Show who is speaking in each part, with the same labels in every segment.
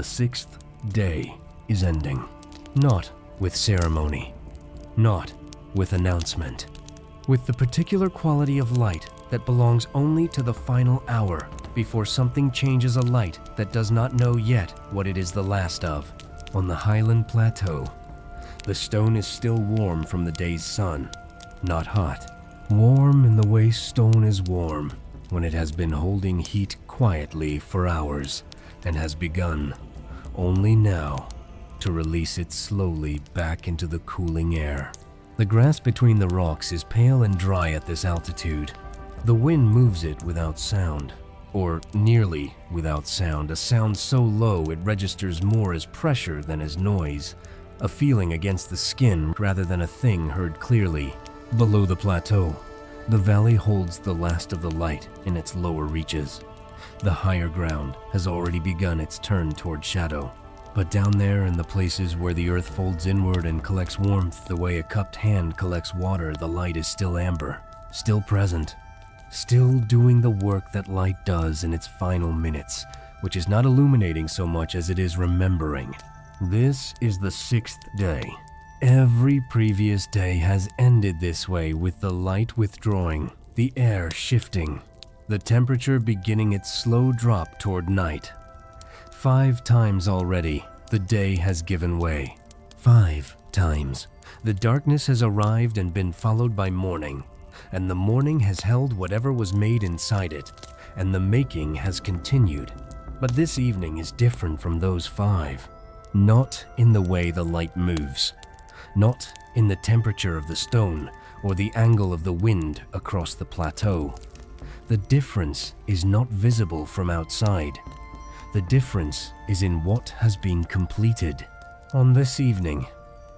Speaker 1: The sixth day is ending. Not with ceremony, not with announcement, with the particular quality of light that belongs only to the final hour before something changes a light that does not know yet what it is the last of. On the highland plateau, the stone is still warm from the day's sun, not hot. Warm in the way stone is warm when it has been holding heat quietly for hours and has begun, only now, to release it slowly back into the cooling air. The grass between the rocks is pale and dry at this altitude. The wind moves it without sound, or nearly without sound, a sound so low it registers more as pressure than as noise, a feeling against the skin rather than a thing heard clearly. Below the plateau, the valley holds the last of the light in its lower reaches. The higher ground has already begun its turn toward shadow. But down there in the places where the earth folds inward and collects warmth the way a cupped hand collects water, the light is still amber, still present, still doing the work that light does in its final minutes, which is not illuminating so much as it is remembering. This is the sixth day. Every previous day has ended this way, with the light withdrawing, the air shifting, the temperature beginning its slow drop toward night. 5 times already, the day has given way. 5 times, the darkness has arrived and been followed by morning, and the morning has held whatever was made inside it, and the making has continued. But this evening is different from those 5. Not in the way the light moves, not in the temperature of the stone or the angle of the wind across the plateau. The difference is not visible from outside. The difference is in what has been completed. On this evening,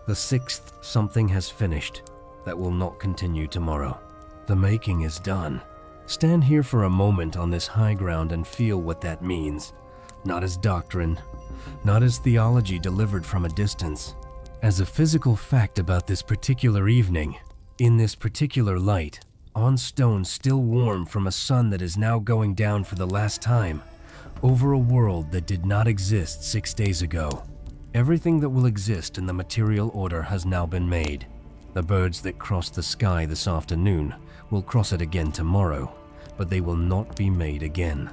Speaker 1: the 6th, something has finished that will not continue tomorrow. The making is done. Stand here for a moment on this high ground and feel what that means. Not as doctrine, not as theology delivered from a distance. As a physical fact about this particular evening, in this particular light, on stone still warm from a sun that is now going down for the last time, over a world that did not exist 6 days ago. Everything that will exist in the material order has now been made. The birds that crossed the sky this afternoon will cross it again tomorrow, but they will not be made again.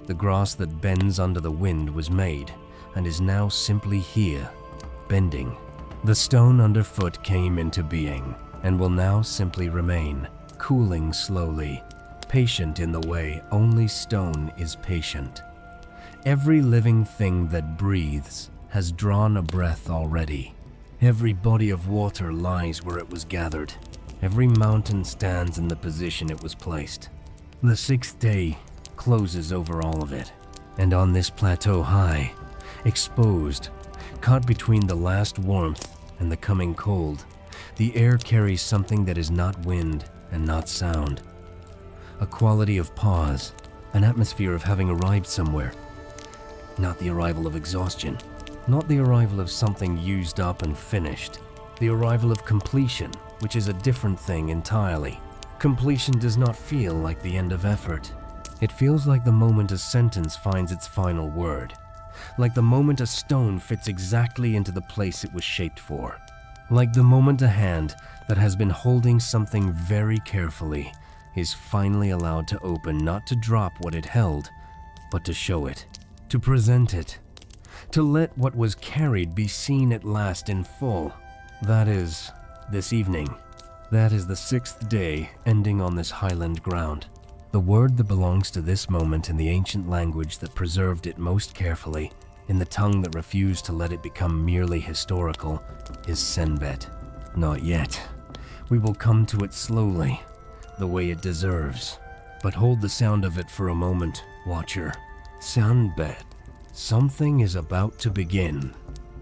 Speaker 1: The grass that bends under the wind was made and is now simply here, bending. The stone underfoot came into being and will now simply remain, cooling slowly, patient in the way only stone is patient. Every living thing that breathes has drawn a breath already. Every body of water lies where it was gathered. Every mountain stands in the position it was placed. The 6th day closes over all of it, and on this plateau high, exposed, caught between the last warmth and the coming cold, the air carries something that is not wind and not sound. A quality of pause, an atmosphere of having arrived somewhere. Not the arrival of exhaustion, not the arrival of something used up and finished. The arrival of completion, which is a different thing entirely. Completion does not feel like the end of effort. It feels like the moment a sentence finds its final word, like the moment a stone fits exactly into the place it was shaped for, like the moment a hand that has been holding something very carefully is finally allowed to open, not to drop what it held, but to show it, to present it, to let what was carried be seen at last in full. That is this evening. That is the 6th day ending on this highland ground. The word that belongs to this moment in the ancient language that preserved it most carefully, in the tongue that refused to let it become merely historical, is Sanbat. Not yet. We will come to it slowly, the way it deserves. But hold the sound of it for a moment, watcher. Sanbat. Something is about to begin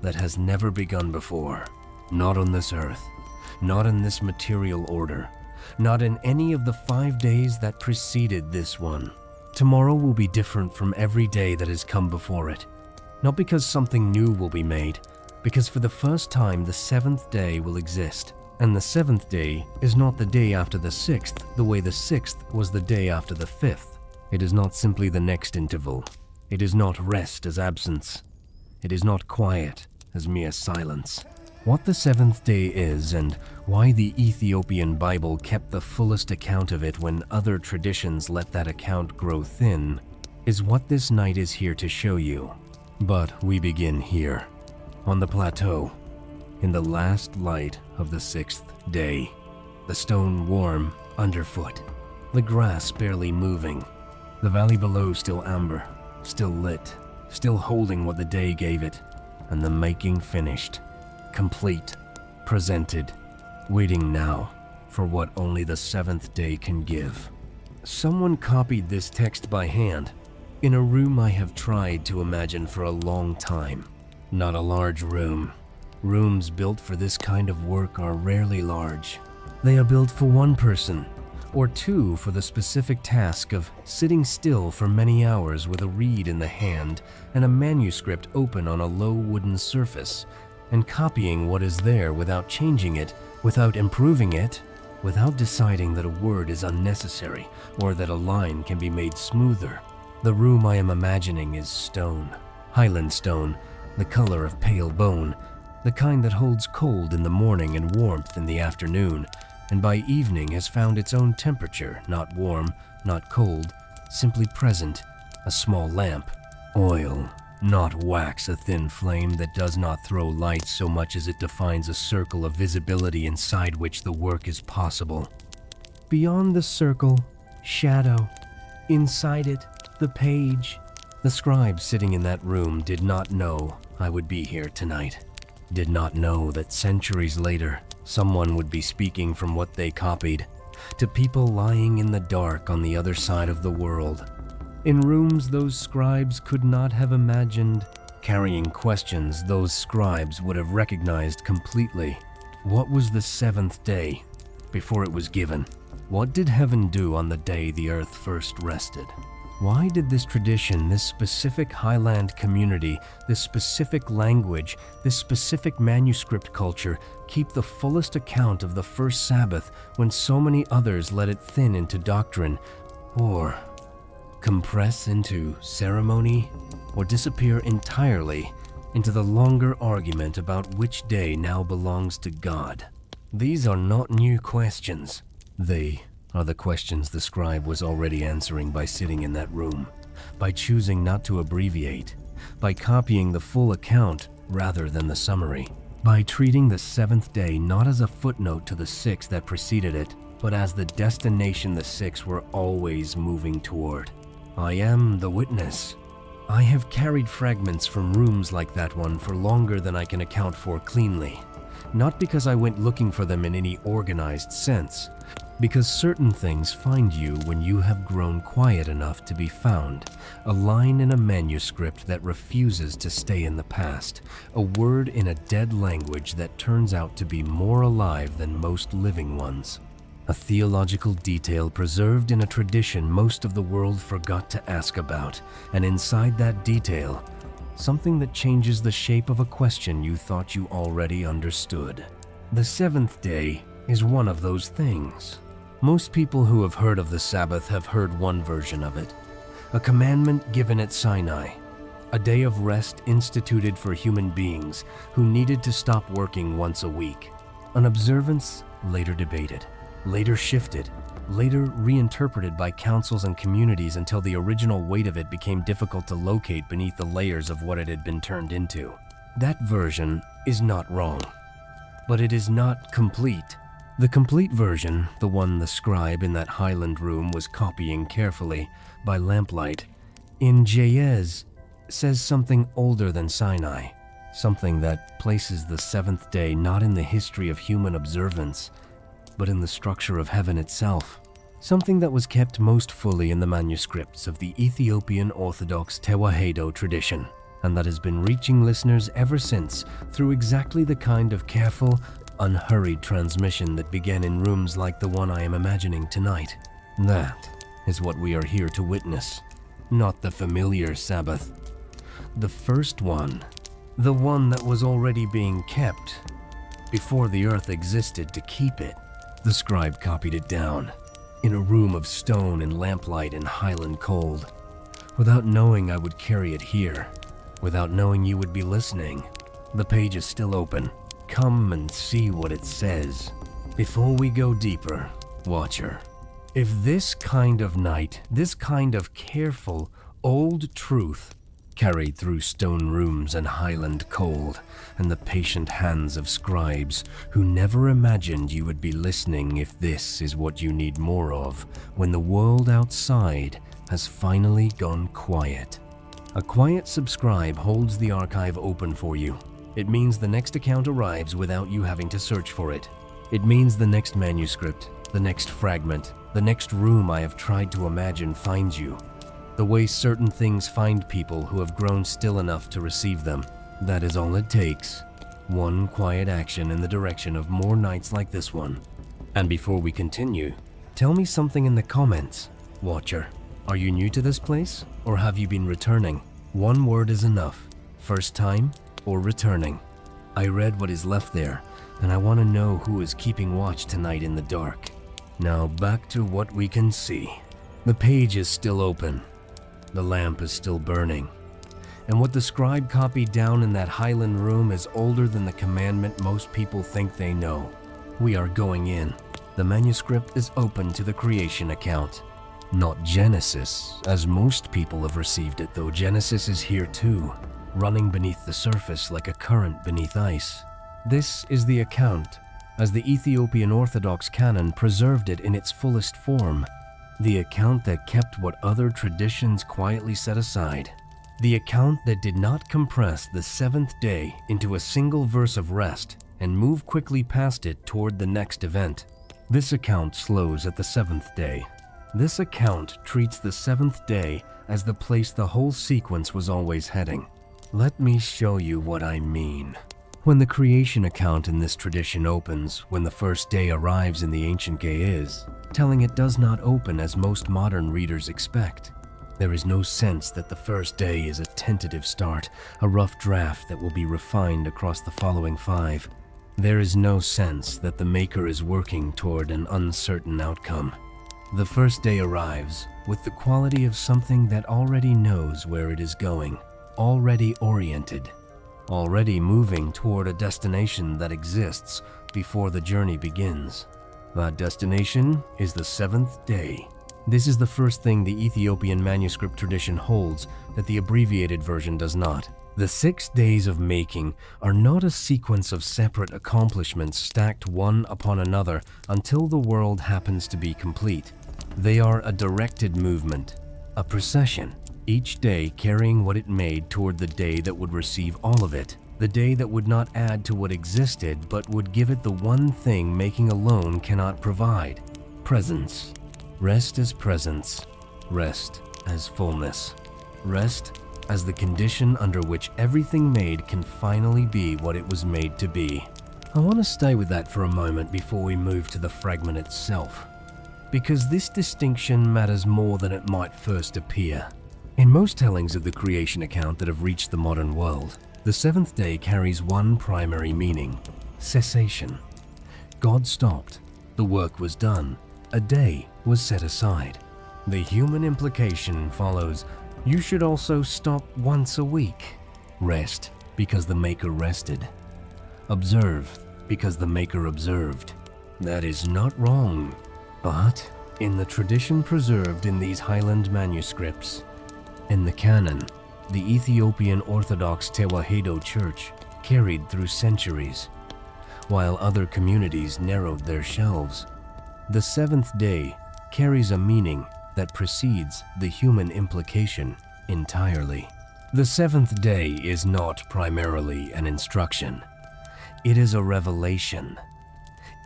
Speaker 1: that has never begun before. Not on this earth, not in this material order, not in any of the 5 days that preceded this one. Tomorrow will be different from every day that has come before it. Not because something new will be made, because for the first time the 7th day will exist. And the 7th day is not the day after the 6th, the way the 6th was the day after the 5th. It is not simply the next interval. It is not rest as absence. It is not quiet as mere silence. What the seventh day is and why the Ethiopian Bible kept the fullest account of it when other traditions let that account grow thin is what this night is here to show you. But we begin here, on the plateau, in the last light of the sixth day, the stone warm underfoot, the grass barely moving, the valley below still amber, still lit, still holding what the day gave it, and the making finished, complete, presented, waiting now for what only the seventh day can give. Someone copied this text by hand in a room I have tried to imagine for a long time. Not a large room. Rooms built for this kind of work are rarely large. They are built for one person, or two for the specific task of sitting still for many hours with a reed in the hand and a manuscript open on a low wooden surface, and copying what is there without changing it, without improving it, without deciding that a word is unnecessary or that a line can be made smoother. The room I am imagining is stone, Highland stone, the color of pale bone, the kind that holds cold in the morning and warmth in the afternoon, and by evening has found its own temperature, not warm, not cold, simply present, a small lamp. Oil, not wax, a thin flame that does not throw light so much as it defines a circle of visibility inside which the work is possible. Beyond the circle, shadow. Inside it, the page. The scribe sitting in that room did not know I would be here tonight. Did not know that centuries later, someone would be speaking from what they copied to people lying in the dark on the other side of the world. In rooms those scribes could not have imagined, carrying questions those scribes would have recognized completely. What was the seventh day before it was given? What did heaven do on the day the earth first rested? Why did this tradition, this specific highland community, this specific language, this specific manuscript culture keep the fullest account of the first Sabbath when so many others let it thin into doctrine, or compress into ceremony, or disappear entirely into the longer argument about which day now belongs to God? These are not new questions. They are the questions the scribe was already answering by sitting in that room, by choosing not to abbreviate, by copying the full account rather than the summary, by treating the seventh day not as a footnote to the six that preceded it, but as the destination the six were always moving toward. I am the witness. I have carried fragments from rooms like that one for longer than I can account for cleanly, not because I went looking for them in any organized sense, because certain things find you when you have grown quiet enough to be found. A line in a manuscript that refuses to stay in the past. A word in a dead language that turns out to be more alive than most living ones. A theological detail preserved in a tradition most of the world forgot to ask about. And inside that detail, something that changes the shape of a question you thought you already understood. The seventh day is one of those things. Most people who have heard of the Sabbath have heard one version of it. A commandment given at Sinai. A day of rest instituted for human beings who needed to stop working once a week. An observance later debated, later shifted, later reinterpreted by councils and communities until the original weight of it became difficult to locate beneath the layers of what it had been turned into. That version is not wrong, but it is not complete. The complete version, the one the scribe in that highland room was copying carefully by lamplight, in Jayez, says something older than Sinai, something that places the seventh day not in the history of human observance, but in the structure of heaven itself, something that was kept most fully in the manuscripts of the Ethiopian Orthodox Tewahedo tradition, and that has been reaching listeners ever since through exactly the kind of careful, unhurried transmission that began in rooms like the one I am imagining tonight. That is what we are here to witness, not the familiar Sabbath. The first one, the one that was already being kept before the earth existed to keep it. The scribe copied it down, in a room of stone and lamplight and highland cold, without knowing I would carry it here, without knowing you would be listening. The page is still open. Come and see what it says. Before we go deeper, Watcher, if this kind of night, this kind of careful, old truth, carried through stone rooms and highland cold, and the patient hands of scribes who never imagined you would be listening, if this is what you need more of when the world outside has finally gone quiet. A quiet subscribe holds the archive open for you. It means the next account arrives without you having to search for it. It means the next manuscript, the next fragment, the next room I have tried to imagine finds you. The way certain things find people who have grown still enough to receive them. That is all it takes. One quiet action in the direction of more nights like this one. And before we continue, tell me something in the comments, Watcher. Are you new to this place, or have you been returning? One word is enough. First time or returning. I read what is left there, and I want to know who is keeping watch tonight in the dark. Now back to what we can see. The page is still open. The lamp is still burning. And what the scribe copied down in that Highland room is older than the commandment most people think they know. We are going in. The manuscript is open to the creation account. Not Genesis, as most people have received it, though Genesis is here too, running beneath the surface like a current beneath ice. This is the account, as the Ethiopian Orthodox canon preserved it in its fullest form. The account that kept what other traditions quietly set aside. The account that did not compress the seventh day into a single verse of rest and move quickly past it toward the next event. This account slows at the seventh day. This account treats the seventh day as the place the whole sequence was always heading. Let me show you what I mean. When the creation account in this tradition opens, when the first day arrives in the ancient Ge'ez, telling it does not open as most modern readers expect. There is no sense that the first day is a tentative start, a rough draft that will be refined across the following 5. There is no sense that the Maker is working toward an uncertain outcome. The first day arrives with the quality of something that already knows where it is going, already oriented, already moving toward a destination that exists before the journey begins. That destination is the seventh day. This is the first thing the Ethiopian manuscript tradition holds that the abbreviated version does not. The 6 days of making are not a sequence of separate accomplishments stacked one upon another until the world happens to be complete. They are a directed movement, a procession, each day carrying what it made toward the day that would receive all of it, the day that would not add to what existed but would give it the one thing making alone cannot provide: presence. Rest as presence, rest as fullness, rest as the condition under which everything made can finally be what it was made to be. I want to stay with that for a moment before we move to the fragment itself, because this distinction matters more than it might first appear. In most tellings of the creation account that have reached the modern world, the seventh day carries one primary meaning: cessation. God stopped, the work was done, a day was set aside. The human implication follows: you should also stop once a week. Rest, because the Maker rested. Observe, because the Maker observed. That is not wrong, but in the tradition preserved in these Highland manuscripts, in the canon, the Ethiopian Orthodox Tewahedo Church carried through centuries, while other communities narrowed their shelves, the seventh day carries a meaning that precedes the human implication entirely. The seventh day is not primarily an instruction. It is a revelation.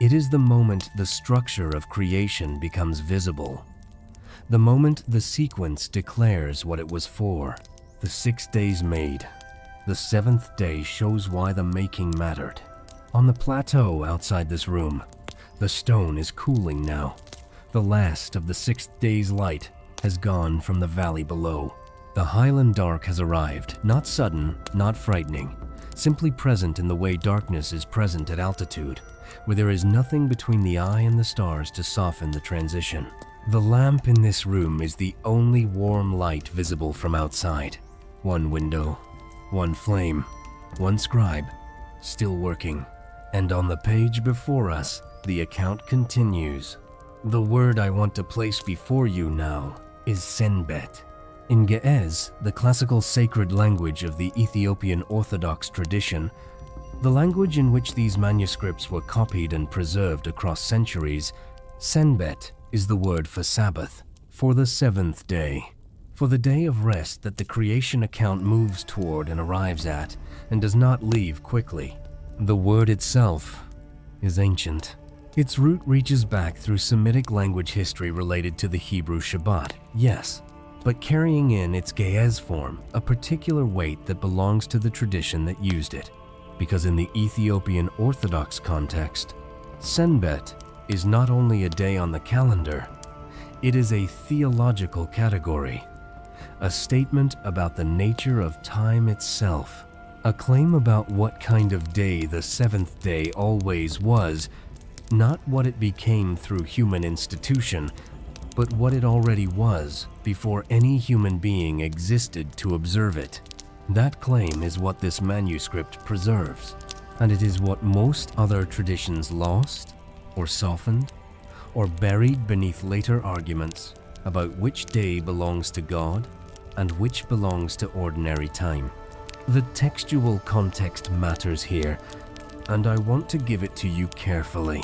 Speaker 1: It is the moment the structure of creation becomes visible. The moment the sequence declares what it was for. The 6 days made. The seventh day shows why the making mattered. On the plateau outside this room, the stone is cooling now. The last of the 6th day's light has gone from the valley below. The Highland dark has arrived, not sudden, not frightening, simply present in the way darkness is present at altitude, where there is nothing between the eye and the stars to soften the transition. The lamp in this room is the only warm light visible from outside. One window, one flame, one scribe, still working. And on the page before us, the account continues. The word I want to place before you now is Sanbat. In Ge'ez, the classical sacred language of the Ethiopian Orthodox tradition, the language in which these manuscripts were copied and preserved across centuries, Sanbat is the word for Sabbath, for the seventh day, for the day of rest that the creation account moves toward and arrives at, and does not leave quickly. The word itself is ancient. Its root reaches back through Semitic language history related to the Hebrew Shabbat, yes, but carrying in its Ge'ez form a particular weight that belongs to the tradition that used it. Because in the Ethiopian Orthodox context, Sanbat is not only a day on the calendar, it is a theological category, a statement about the nature of time itself, a claim about what kind of day the seventh day always was, not what it became through human institution, but what it already was before any human being existed to observe it. That claim is what this manuscript preserves, and it is what most other traditions lost, or softened, or buried beneath later arguments about which day belongs to God and which belongs to ordinary time. The textual context matters here, and I want to give it to you carefully.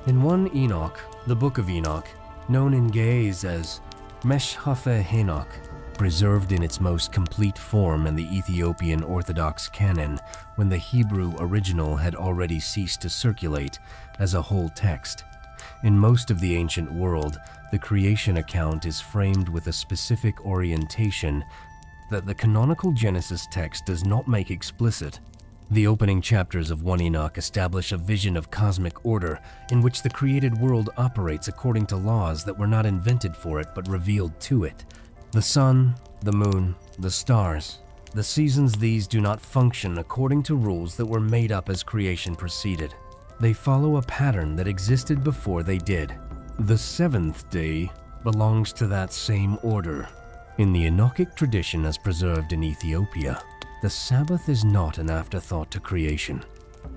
Speaker 1: In 1 Enoch, the Book of Enoch, known in Ge'ez as Meshhafe Henoch, preserved in its most complete form in the Ethiopian Orthodox canon when the Hebrew original had already ceased to circulate as a whole text. In most of the ancient world, the creation account is framed with a specific orientation that the canonical Genesis text does not make explicit. The opening chapters of 1 Enoch establish a vision of cosmic order in which the created world operates according to laws that were not invented for it but revealed to it. The sun, the moon, the stars, the seasons, these do not function according to rules that were made up as creation proceeded. They follow a pattern that existed before they did. The seventh day belongs to that same order. In the Enochic tradition as preserved in Ethiopia, the Sabbath is not an afterthought to creation.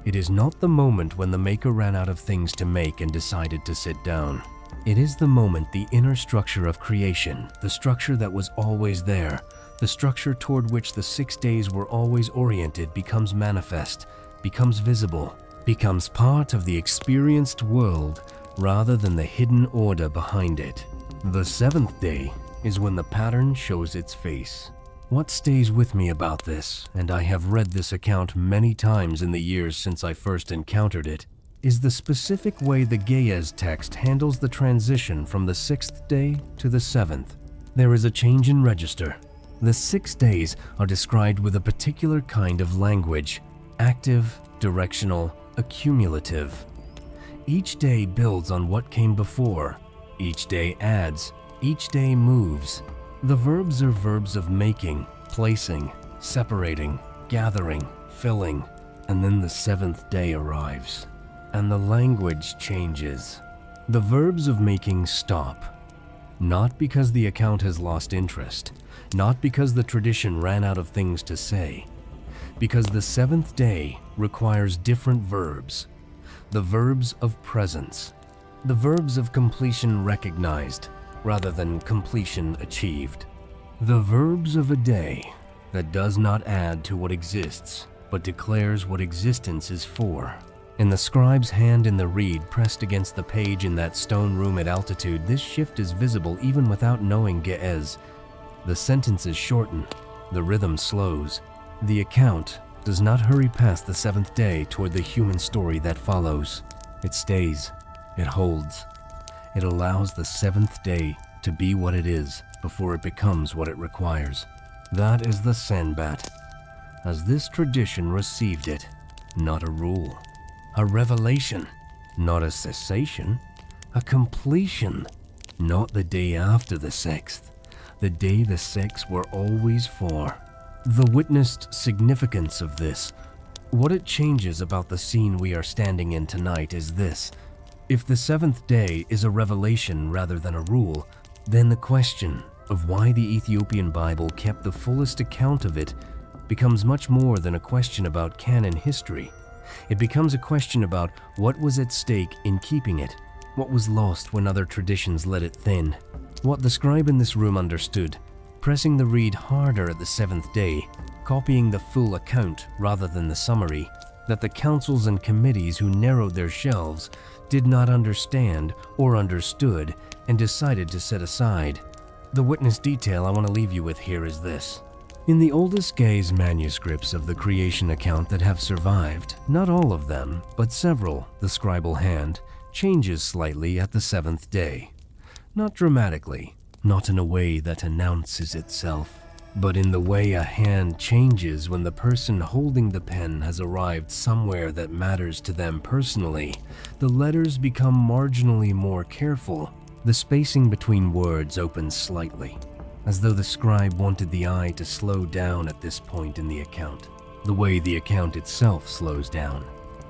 Speaker 1: It is not the moment when the Maker ran out of things to make and decided to sit down. It is the moment the inner structure of creation, the structure that was always there, the structure toward which the 6 days were always oriented, becomes manifest, becomes visible, becomes part of the experienced world rather than the hidden order behind it. The seventh day is when the pattern shows its face. What stays with me about this, and I have read this account many times in the years since I first encountered it, is the specific way the Ge'ez text handles the transition from the 6th day to the 7th. There is a change in register. The 6 days are described with a particular kind of language: active, directional, accumulative. Each day builds on what came before. Each day adds. Each day moves. The verbs are verbs of making, placing, separating, gathering, filling, and then the 7th day arrives, and the language changes. The verbs of making stop, not because the account has lost interest, not because the tradition ran out of things to say, because the 7th day requires different verbs, the verbs of presence, the verbs of completion recognized, rather than completion achieved. The verbs of a day that does not add to what exists, but declares what existence is for. In the scribe's hand in the reed pressed against the page in that stone room at altitude, this shift is visible even without knowing Ge'ez. The sentences shorten, the rhythm slows. The account does not hurry past the 7th day toward the human story that follows. It stays, it holds. It allows the 7th day to be what it is before it becomes what it requires. That is the Sanbat, as this tradition received it, not a rule. A revelation, not a cessation. A completion, not the day after the 6th, the day the 6 were always for. The witnessed significance of this, what it changes about the scene we are standing in tonight, is this. If the 7th day is a revelation rather than a rule, then the question of why the Ethiopian Bible kept the fullest account of it becomes much more than a question about canon history. It becomes a question about what was at stake in keeping it, what was lost when other traditions let it thin. What the scribe in this room understood, pressing the reed harder at the seventh day, copying the full account rather than the summary, that the councils and committees who narrowed their shelves did not understand or understood and decided to set aside. The witness detail I want to leave you with here is this. In the oldest gaze manuscripts of the creation account that have survived, not all of them, but several, the scribal hand, changes slightly at the seventh day. Not dramatically, not in a way that announces itself, but in the way a hand changes when the person holding the pen has arrived somewhere that matters to them personally. The letters become marginally more careful. The spacing between words opens slightly, as though the scribe wanted the eye to slow down at this point in the account, the way the account itself slows down,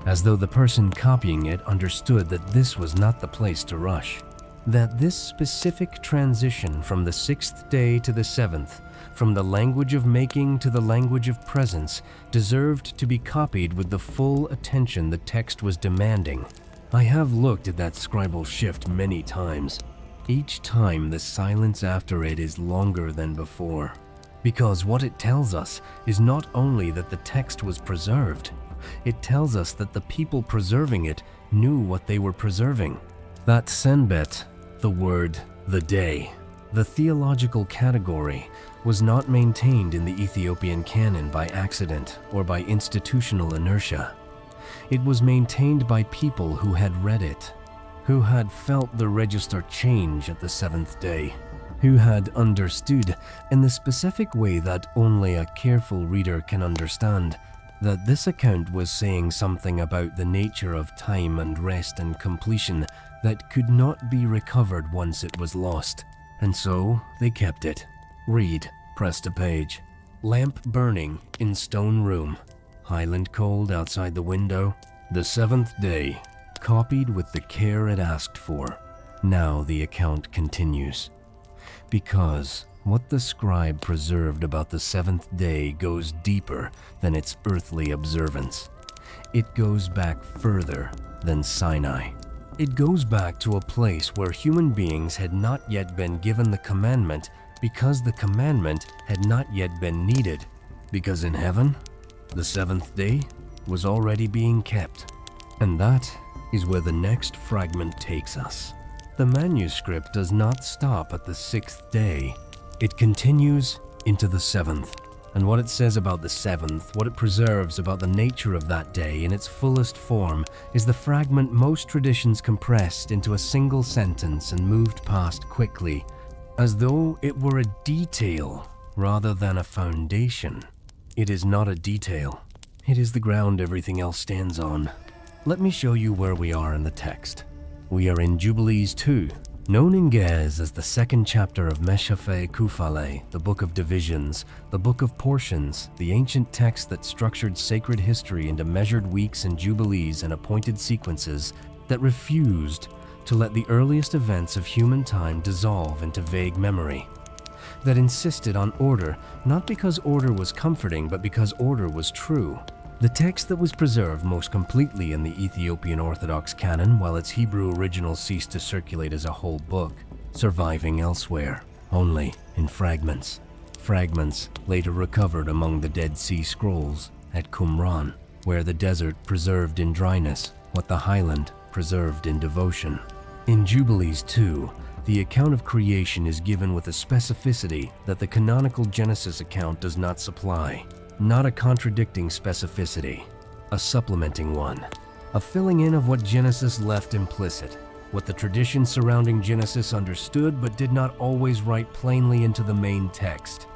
Speaker 1: as though the person copying it understood that this was not the place to rush, that this specific transition from the sixth day to the seventh, from the language of making to the language of presence, deserved to be copied with the full attention the text was demanding. I have looked at that scribal shift many times. Each time the silence after it is longer than before, because what it tells us is not only that the text was preserved, it tells us that the people preserving it knew what they were preserving. That Sanbat, the word, the day, the theological category, was not maintained in the Ethiopian canon by accident or by institutional inertia. It was maintained by people who had read it, who had felt the register change at the seventh day, who had understood, in the specific way that only a careful reader can understand, that this account was saying something about the nature of time and rest and completion that could not be recovered once it was lost. And so they kept it. Read, pressed a page. Lamp burning in stone room. Highland cold outside the window. The seventh day, copied with the care it asked for. Now the account continues. Because what the scribe preserved about the seventh day goes deeper than its earthly observance. It goes back further than Sinai. It goes back to a place where human beings had not yet been given the commandment because the commandment had not yet been needed. Because in heaven, the seventh day was already being kept. And that is where the next fragment takes us. The manuscript does not stop at the sixth day. It continues into the seventh. And what it says about the seventh, what it preserves about the nature of that day in its fullest form, is the fragment most traditions compressed into a single sentence and moved past quickly, as though it were a detail rather than a foundation. It is not a detail. It is the ground everything else stands on. Let me show you where we are in the text. We are in Jubilees 2, known in Ge'ez as the second chapter of Ethiopian Kufale, the Book of Divisions, the Book of Portions, the ancient text that structured sacred history into measured weeks and jubilees and appointed sequences that refused to let the earliest events of human time dissolve into vague memory, that insisted on order, not because order was comforting, but because order was true. The text that was preserved most completely in the Ethiopian Orthodox canon, while its Hebrew original ceased to circulate as a whole book, surviving elsewhere, only in fragments. Fragments later recovered among the Dead Sea Scrolls at Qumran, where the desert preserved in dryness what the highland preserved in devotion. In Jubilees 2, the account of creation is given with a specificity that the canonical Genesis account does not supply. Not a contradicting specificity, a supplementing one, a filling in of what Genesis left implicit, what the tradition surrounding Genesis understood but did not always write plainly into the main text.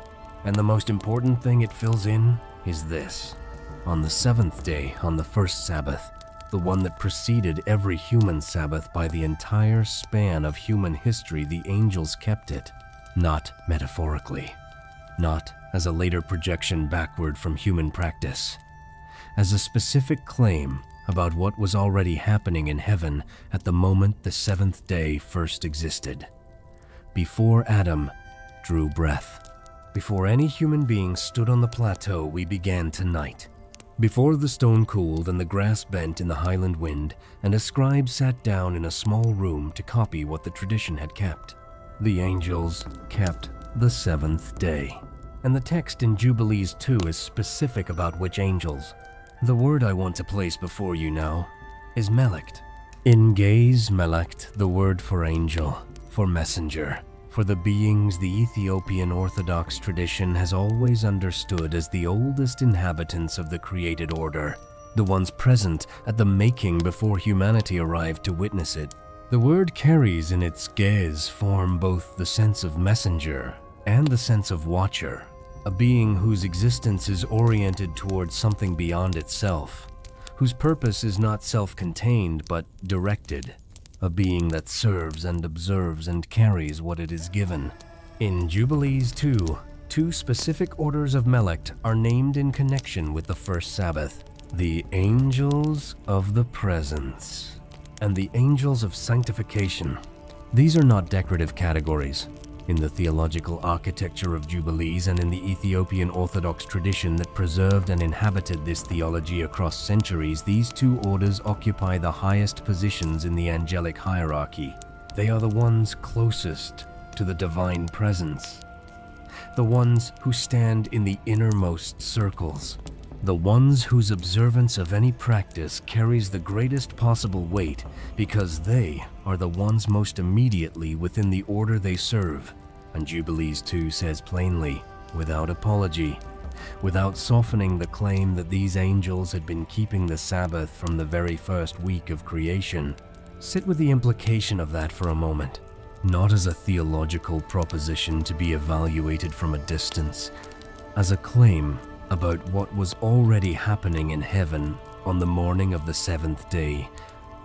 Speaker 1: And the most important thing it fills in is this. On the seventh day, on the first Sabbath, the one that preceded every human Sabbath by the entire span of human history, the angels kept it, not metaphorically, not as a later projection backward from human practice, as a specific claim about what was already happening in heaven at the moment the seventh day first existed, before Adam drew breath. Before any human being stood on the plateau, we began tonight. Before the stone cooled and the grass bent in the highland wind, and a scribe sat down in a small room to copy what the tradition had kept. The angels kept the seventh day. And the text in Jubilees 2 is specific about which angels. The word I want to place before you now is melekt. In Gaze melekt, the word for angel, for messenger, for the beings the Ethiopian Orthodox tradition has always understood as the oldest inhabitants of the created order, the ones present at the making before humanity arrived to witness it. The word carries in its Gaze form both the sense of messenger and the sense of watcher, a being whose existence is oriented towards something beyond itself, whose purpose is not self-contained but directed, a being that serves and observes and carries what it is given. In Jubilees 2, two specific orders of melekt are named in connection with the First Sabbath: the Angels of the Presence and the Angels of Sanctification. These are not decorative categories. In the theological architecture of Jubilees and in the Ethiopian Orthodox tradition that preserved and inhabited this theology across centuries, these two orders occupy the highest positions in the angelic hierarchy. They are the ones closest to the divine presence, the ones who stand in the innermost circles, the ones whose observance of any practice carries the greatest possible weight because they are the ones most immediately within the order they serve. And Jubilees 2 says plainly, without apology, without softening the claim that these angels had been keeping the Sabbath from the very first week of creation. Sit with the implication of that for a moment, not as a theological proposition to be evaluated from a distance, as a claim about what was already happening in heaven on the morning of the seventh day,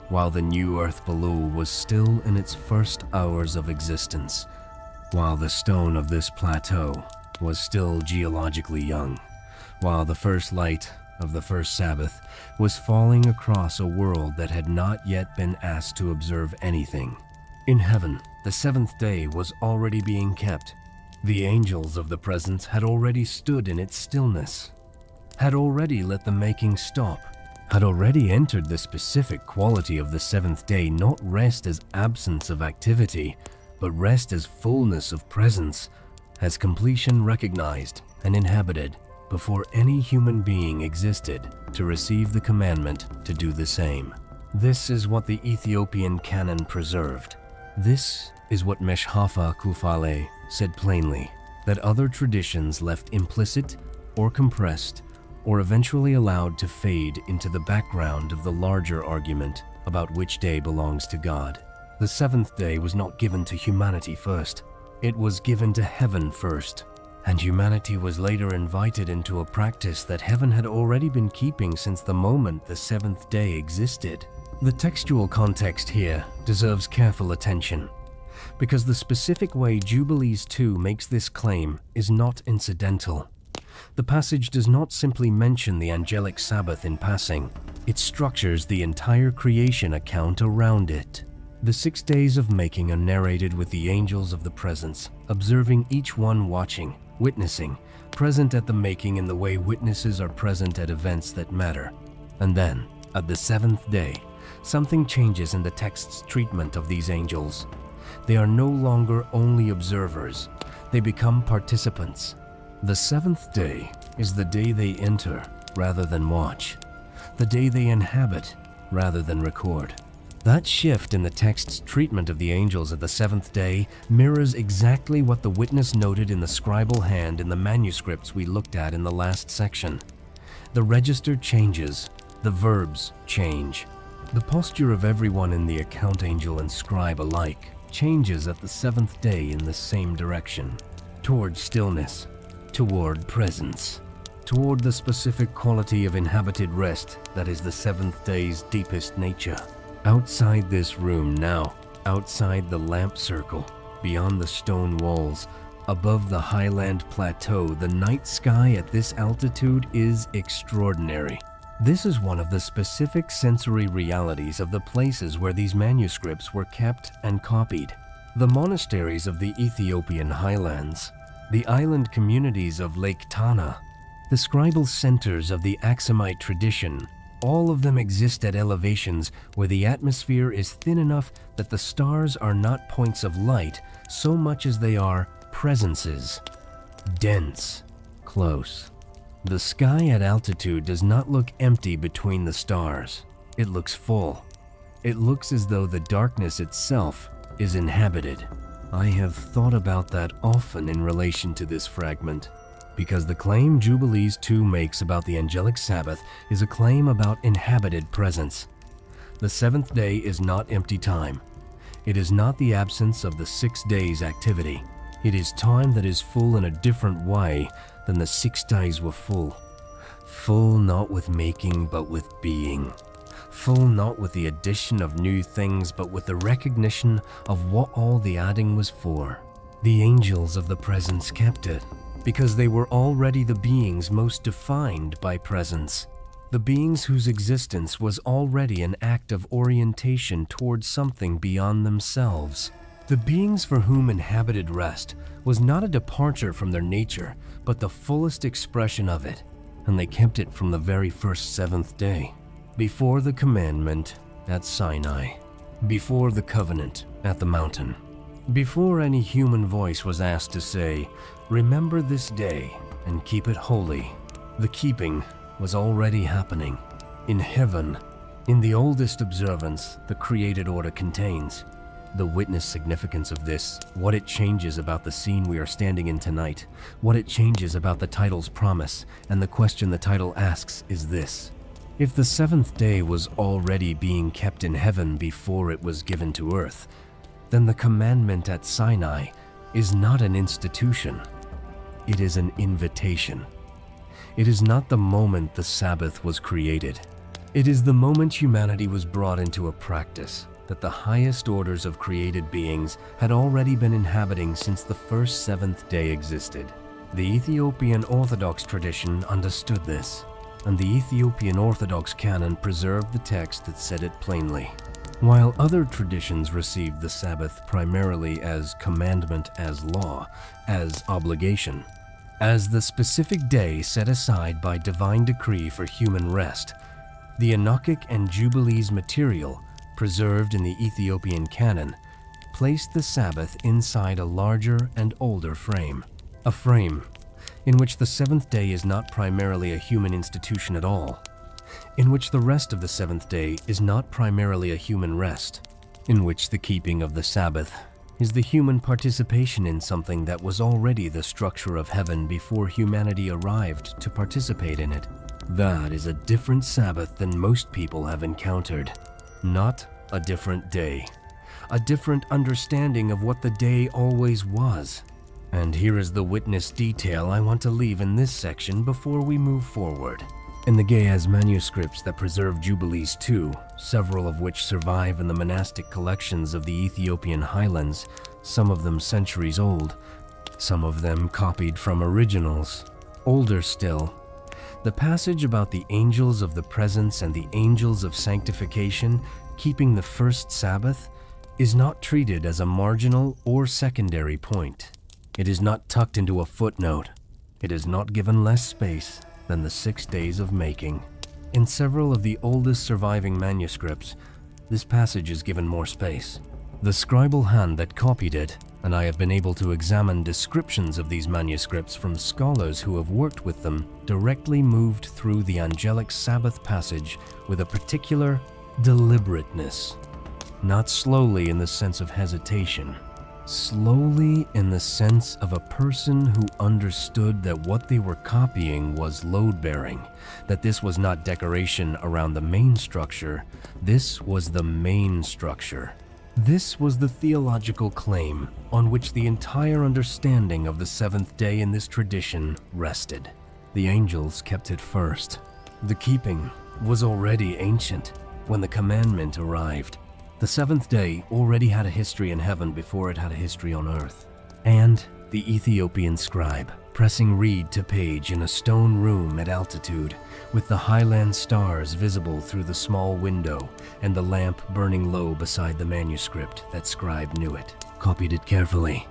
Speaker 1: while the new earth below was still in its first hours of existence, while the stone of this plateau was still geologically young, while the first light of the first Sabbath was falling across a world that had not yet been asked to observe anything. In heaven, the seventh day was already being kept. The angels of the presence had already stood in its stillness, had already let the making stop, had already entered the specific quality of the seventh day, not rest as absence of activity, but rest as fullness of presence, as completion recognized and inhabited before any human being existed to receive the commandment to do the same. This is what the Ethiopian canon preserved. This is what Ethiopian Kufale said plainly, that other traditions left implicit or compressed or eventually allowed to fade into the background of the larger argument about which day belongs to God. The seventh day was not given to humanity first. It was given to heaven first, and humanity was later invited into a practice that heaven had already been keeping since the moment the seventh day existed. The textual context here deserves careful attention, because the specific way Jubilees 2 makes this claim is not incidental. The passage does not simply mention the angelic Sabbath in passing, it structures the entire creation account around it. The 6 days of making are narrated with the angels of the presence, observing each one watching, witnessing, present at the making in the way witnesses are present at events that matter. And then, at the seventh day, something changes in the text's treatment of these angels. They are no longer only observers, they become participants. The seventh day is the day they enter rather than watch, the day they inhabit rather than record. That shift in the text's treatment of the angels at the seventh day mirrors exactly what the witness noted in the scribal hand in the manuscripts we looked at in the last section. The register changes, the verbs change. The posture of everyone in the account angel and scribe alike changes at the seventh day in the same direction, toward stillness, toward presence, toward the specific quality of inhabited rest that is the seventh day's deepest nature. Outside this room now, outside the lamp circle, beyond the stone walls, above the highland plateau, the night sky at this altitude is extraordinary. This is one of the specific sensory realities of the places where these manuscripts were kept and copied. The monasteries of the Ethiopian Highlands the island communities of Lake Tana, the scribal centers of the Aksumite tradition, all of them exist at elevations where the atmosphere is thin enough that the stars are not points of light so much as they are presences. Dense, close. The sky at altitude does not look empty between the stars. It looks full. It looks as though the darkness itself is inhabited. I have thought about that often in relation to this fragment, because the claim Jubilees 2 makes about the angelic Sabbath is a claim about inhabited presence. The seventh day is not empty time. It is not the absence of the 6 days' activity. It is time that is full in a different way than the 6 days were full. Full not with making, but with being. Full not with the addition of new things, but with the recognition of what all the adding was for. The angels of the presence kept it, because they were already the beings most defined by presence. The beings whose existence was already an act of orientation towards something beyond themselves. The beings for whom inhabited rest was not a departure from their nature, but the fullest expression of it, and they kept it from the very first seventh day. Before the commandment at Sinai, before the covenant at the mountain, before any human voice was asked to say, "Remember this day and keep it holy," the keeping was already happening. In heaven, in the oldest observance the created order contains. The witness significance of this, what it changes about the scene we are standing in tonight, what it changes about the title's promise, and the question the title asks is this: if the seventh day was already being kept in heaven before it was given to earth, then the commandment at Sinai is not an institution. It is an invitation. It is not the moment the Sabbath was created. It is the moment humanity was brought into a practice that the highest orders of created beings had already been inhabiting since the first seventh day existed. The Ethiopian Orthodox tradition understood this, and the Ethiopian Orthodox canon preserved the text that said it plainly. While other traditions received the Sabbath primarily as commandment, as law, as obligation, as the specific day set aside by divine decree for human rest, the Enochic and Jubilees material preserved in the Ethiopian canon placed the Sabbath inside a larger and older frame. A frame in which the seventh day is not primarily a human institution at all, in which the rest of the seventh day is not primarily a human rest, in which the keeping of the Sabbath is the human participation in something that was already the structure of heaven before humanity arrived to participate in it. That is a different Sabbath than most people have encountered. Not a different day, a different understanding of what the day always was. And here is the witness detail I want to leave in this section before we move forward. In the Ge'ez manuscripts that preserve Jubilees 2, several of which survive in the monastic collections of the Ethiopian Highlands, some of them centuries old, some of them copied from originals, older still, the passage about the angels of the presence and the angels of sanctification keeping the first Sabbath is not treated as a marginal or secondary point. It is not tucked into a footnote. It is not given less space than the 6 days of making. In several of the oldest surviving manuscripts, this passage is given more space. The scribal hand that copied it, and I have been able to examine descriptions of these manuscripts from scholars who have worked with them, directly moved through the angelic Sabbath passage with a particular deliberateness, not slowly in the sense of hesitation, slowly in the sense of a person who understood that what they were copying was load-bearing, that this was not decoration around the main structure, this was the main structure. This was the theological claim on which the entire understanding of the seventh day in this tradition rested. The angels kept it first. The keeping was already ancient when the commandment arrived. The seventh day already had a history in heaven before it had a history on earth. And the Ethiopian scribe, pressing reed to page in a stone room at altitude, with the highland stars visible through the small window and the lamp burning low beside the manuscript, that scribe knew it, copied it carefully,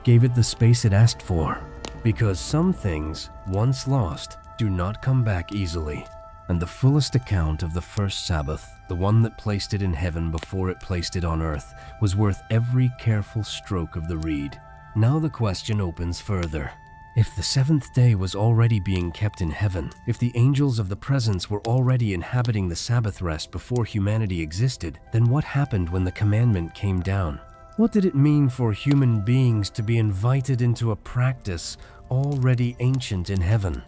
Speaker 1: gave it the space it asked for, because some things, once lost, do not come back easily. And the fullest account of the first Sabbath, the one that placed it in heaven before it placed it on earth, was worth every careful stroke of the reed. Now the question opens further. If the seventh day was already being kept in heaven, if the angels of the presence were already inhabiting the Sabbath rest before humanity existed, then what happened when the commandment came down? What did it mean for human beings to be invited into a practice already ancient in heaven?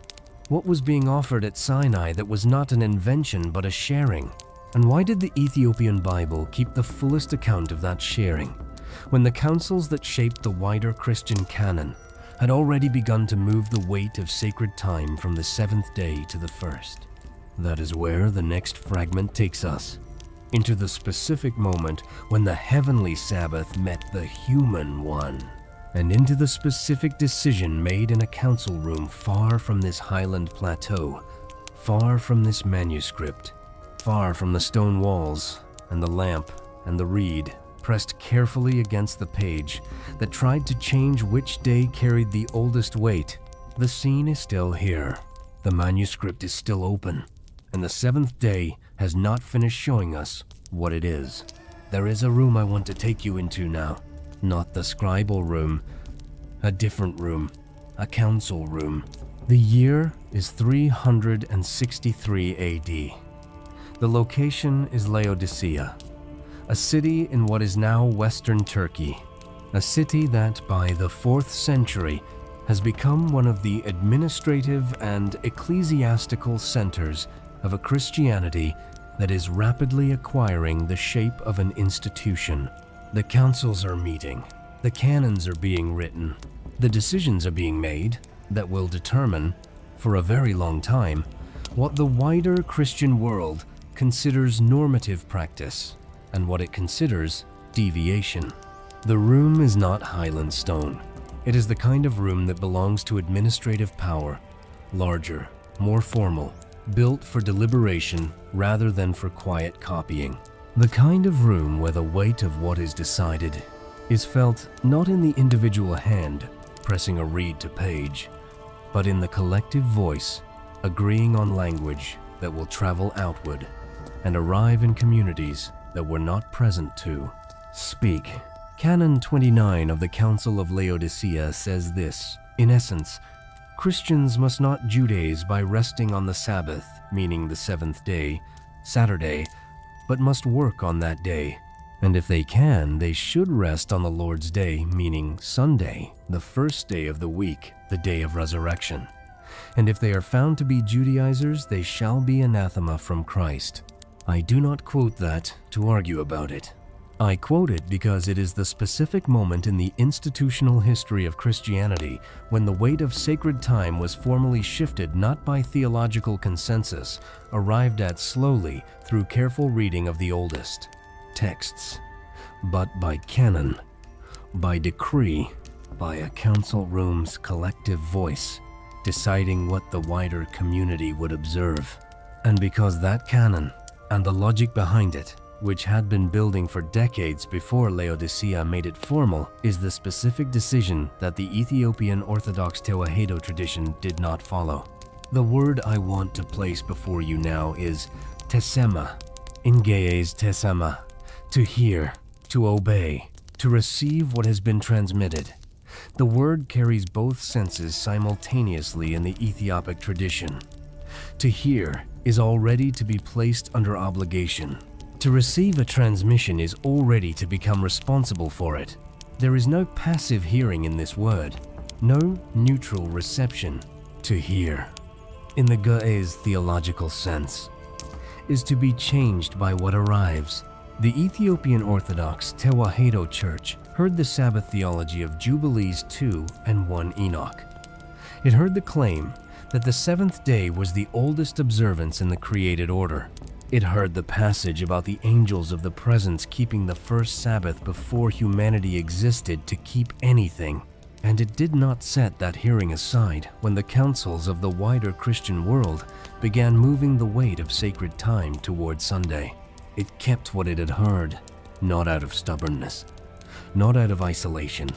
Speaker 1: What was being offered at Sinai that was not an invention but a sharing? And why did the Ethiopian Bible keep the fullest account of that sharing, when the councils that shaped the wider Christian canon had already begun to move the weight of sacred time from the seventh day to the first? That is where the next fragment takes us, into the specific moment when the heavenly Sabbath met the human one, and into the specific decision made in a council room far from this highland plateau, far from this manuscript, far from the stone walls and the lamp and the reed pressed carefully against the page that tried to change which day carried the oldest weight. The scene is still here. The manuscript is still open, and the seventh day has not finished showing us what it is. There is a room I want to take you into now. Not the scribal room, a different room, a council room. The year is 363 AD. The location is Laodicea, a city in what is now Western Turkey, a city that by the 4th century has become one of the administrative and ecclesiastical centers of a Christianity that is rapidly acquiring the shape of an institution. The councils are meeting, the canons are being written, the decisions are being made that will determine, for a very long time, what the wider Christian world considers normative practice and what it considers deviation. The room is not Highland stone. It is the kind of room that belongs to administrative power, larger, more formal, built for deliberation rather than for quiet copying. The kind of room where the weight of what is decided is felt not in the individual hand pressing a reed to page, but in the collective voice agreeing on language that will travel outward and arrive in communities that were not present to speak. Canon 29 of the Council of Laodicea says this: in essence, Christians must not Judaize by resting on the Sabbath, meaning the seventh day, Saturday, but must work on that day. And if they can, they should rest on the Lord's day, meaning Sunday, the first day of the week, the day of resurrection. And if they are found to be Judaizers, they shall be anathema from Christ. I do not quote that to argue about it. I quote it because it is the specific moment in the institutional history of Christianity when the weight of sacred time was formally shifted not by theological consensus, arrived at slowly through careful reading of the oldest texts, but by canon, by decree, by a council room's collective voice, deciding what the wider community would observe. And because that canon, and the logic behind it, which had been building for decades before Laodicea made it formal, is the specific decision that the Ethiopian Orthodox Tewahedo tradition did not follow. The word I want to place before you now is tesema, in Ge'ez tesema, to hear, to obey, to receive what has been transmitted. The word carries both senses simultaneously in the Ethiopic tradition. To hear is already to be placed under obligation. To receive a transmission is already to become responsible for it. There is no passive hearing in this word, no neutral reception. To hear, in the Ge'ez theological sense, is to be changed by what arrives. The Ethiopian Orthodox Tewahedo Church heard the Sabbath theology of Jubilees 2 and 1 Enoch. It heard the claim that the seventh day was the oldest observance in the created order. It heard the passage about the angels of the presence keeping the first Sabbath before humanity existed to keep anything. And it did not set that hearing aside when the councils of the wider Christian world began moving the weight of sacred time toward Sunday. It kept what it had heard, not out of stubbornness, not out of isolation,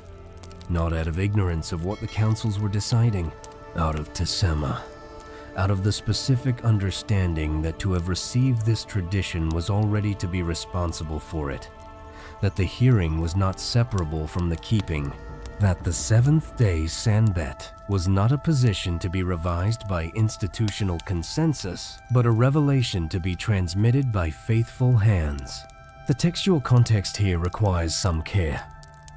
Speaker 1: not out of ignorance of what the councils were deciding, out of tesema, out of the specific understanding that to have received this tradition was already to be responsible for it, that the hearing was not separable from the keeping, that the seventh day Sanbat was not a position to be revised by institutional consensus, but a revelation to be transmitted by faithful hands. The textual context here requires some care,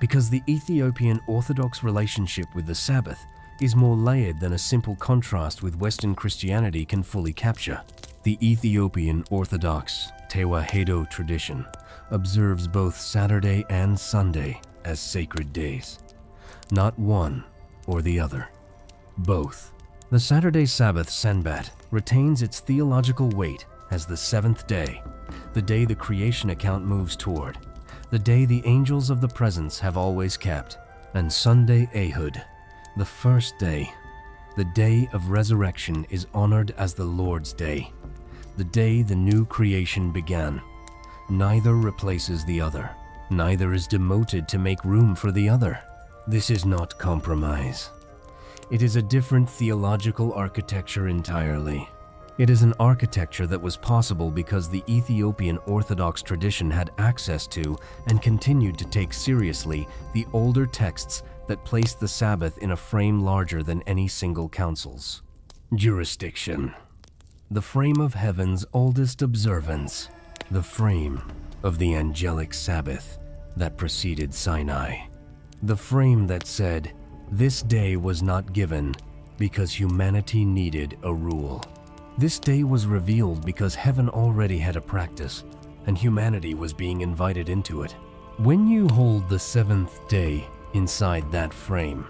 Speaker 1: because the Ethiopian Orthodox relationship with the Sabbath is more layered than a simple contrast with Western Christianity can fully capture. The Ethiopian Orthodox Tewahedo tradition observes both Saturday and Sunday as sacred days. Not one or the other. Both. The Saturday Sabbath Sanbat retains its theological weight as the seventh day, the day the creation account moves toward, the day the angels of the presence have always kept, and Sunday Ehud, the first day, the day of resurrection, is honored as the Lord's Day, the day the new creation began. Neither replaces the other. Neither is demoted to make room for the other. This is not compromise. It is a different theological architecture entirely. It is an architecture that was possible because the Ethiopian Orthodox tradition had access to and continued to take seriously the older texts that placed the Sabbath in a frame larger than any single council's. Jurisdiction. The frame of heaven's oldest observance. The frame of the angelic Sabbath that preceded Sinai. The frame that said, this day was not given because humanity needed a rule. This day was revealed because heaven already had a practice, and humanity was being invited into it. When you hold the seventh day inside that frame,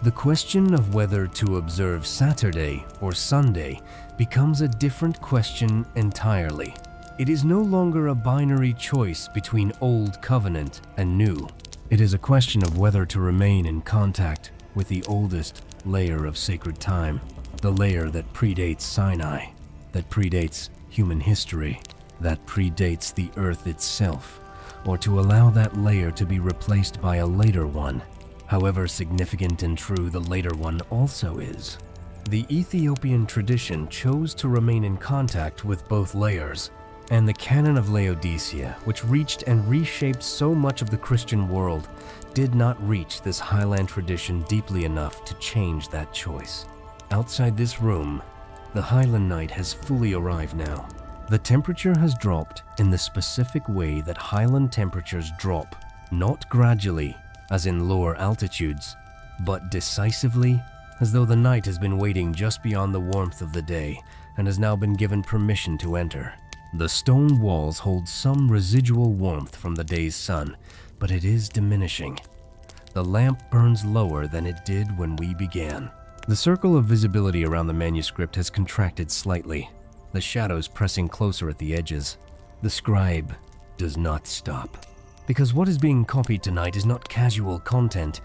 Speaker 1: the question of whether to observe Saturday or Sunday becomes a different question entirely. It is no longer a binary choice between Old Covenant and New. It is a question of whether to remain in contact with the oldest layer of sacred time, the layer that predates Sinai, that predates human history, that predates the earth itself, or to allow that layer to be replaced by a later one, however significant and true the later one also is. The Ethiopian tradition chose to remain in contact with both layers, and the canon of Laodicea, which reached and reshaped so much of the Christian world, did not reach this highland tradition deeply enough to change that choice. Outside this room, the Highland night has fully arrived now. The temperature has dropped in the specific way that Highland temperatures drop, not gradually, as in lower altitudes, but decisively, as though the night has been waiting just beyond the warmth of the day and has now been given permission to enter. The stone walls hold some residual warmth from the day's sun, but it is diminishing. The lamp burns lower than it did when we began. The circle of visibility around the manuscript has contracted slightly, the shadows pressing closer at the edges. The scribe does not stop. Because what is being copied tonight is not casual content.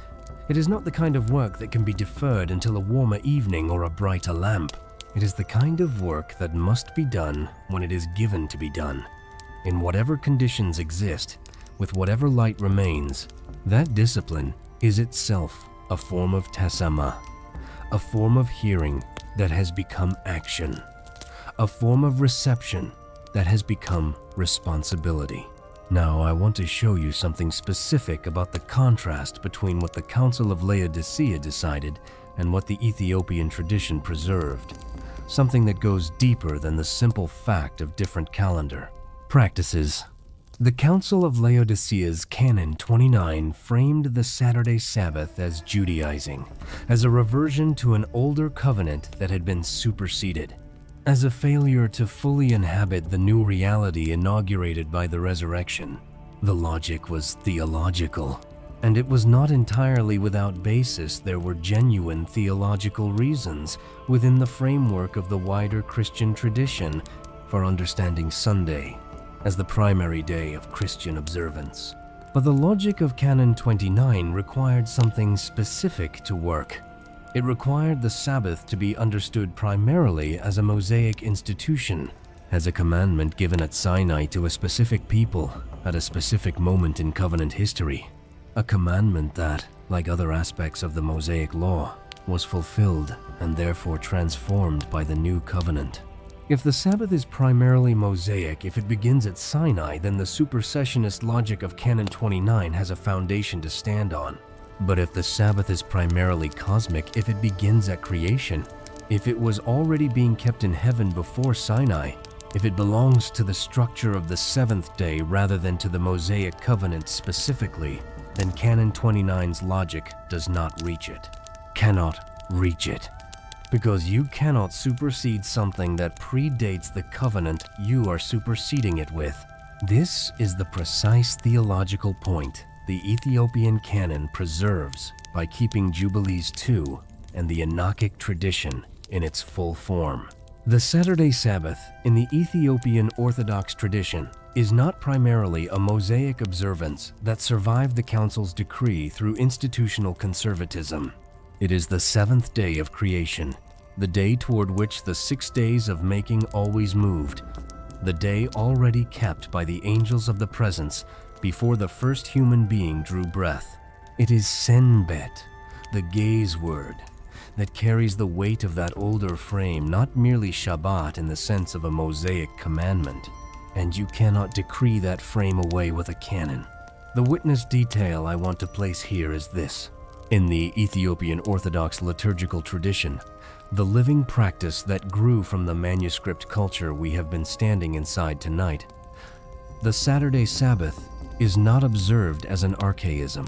Speaker 1: It is not the kind of work that can be deferred until a warmer evening or a brighter lamp. It is the kind of work that must be done when it is given to be done. In whatever conditions exist, with whatever light remains, that discipline is itself a form of tesama, a form of hearing that has become action, a form of reception that has become responsibility. Now I want to show you something specific about the contrast between what the Council of Laodicea decided and what the Ethiopian tradition preserved. Something that goes deeper than the simple fact of different calendar practices. The Council of Laodicea's Canon 29 framed the Saturday Sabbath as Judaizing, as a reversion to an older covenant that had been superseded, as a failure to fully inhabit the new reality inaugurated by the resurrection. The logic was theological, and it was not entirely without basis. There were genuine theological reasons within the framework of the wider Christian tradition for understanding Sunday as the primary day of Christian observance. But the logic of Canon 29 required something specific to work. It required the Sabbath to be understood primarily as a Mosaic institution, as a commandment given at Sinai to a specific people at a specific moment in covenant history. A commandment that, like other aspects of the Mosaic Law, was fulfilled and therefore transformed by the new covenant. If the Sabbath is primarily Mosaic, if it begins at Sinai, then the supersessionist logic of Canon 29 has a foundation to stand on. But if the Sabbath is primarily cosmic, if it begins at creation, if it was already being kept in heaven before Sinai, if it belongs to the structure of the seventh day rather than to the Mosaic covenant specifically, then Canon 29's logic does not reach it. Cannot reach it. Because you cannot supersede something that predates the covenant you are superseding it with. This is the precise theological point the Ethiopian canon preserves by keeping Jubilees 2 and the Enochic tradition in its full form. The Saturday Sabbath in the Ethiopian Orthodox tradition is not primarily a Mosaic observance that survived the Council's decree through institutional conservatism. It is the seventh day of creation, the day toward which the 6 days of making always moved, the day already kept by the angels of the presence before the first human being drew breath. It is Sanbat, the gaze word, that carries the weight of that older frame, not merely Shabbat in the sense of a Mosaic commandment. And you cannot decree that frame away with a canon. The witness detail I want to place here is this. In the Ethiopian Orthodox liturgical tradition, the living practice that grew from the manuscript culture we have been standing inside tonight, the Saturday Sabbath is not observed as an archaism,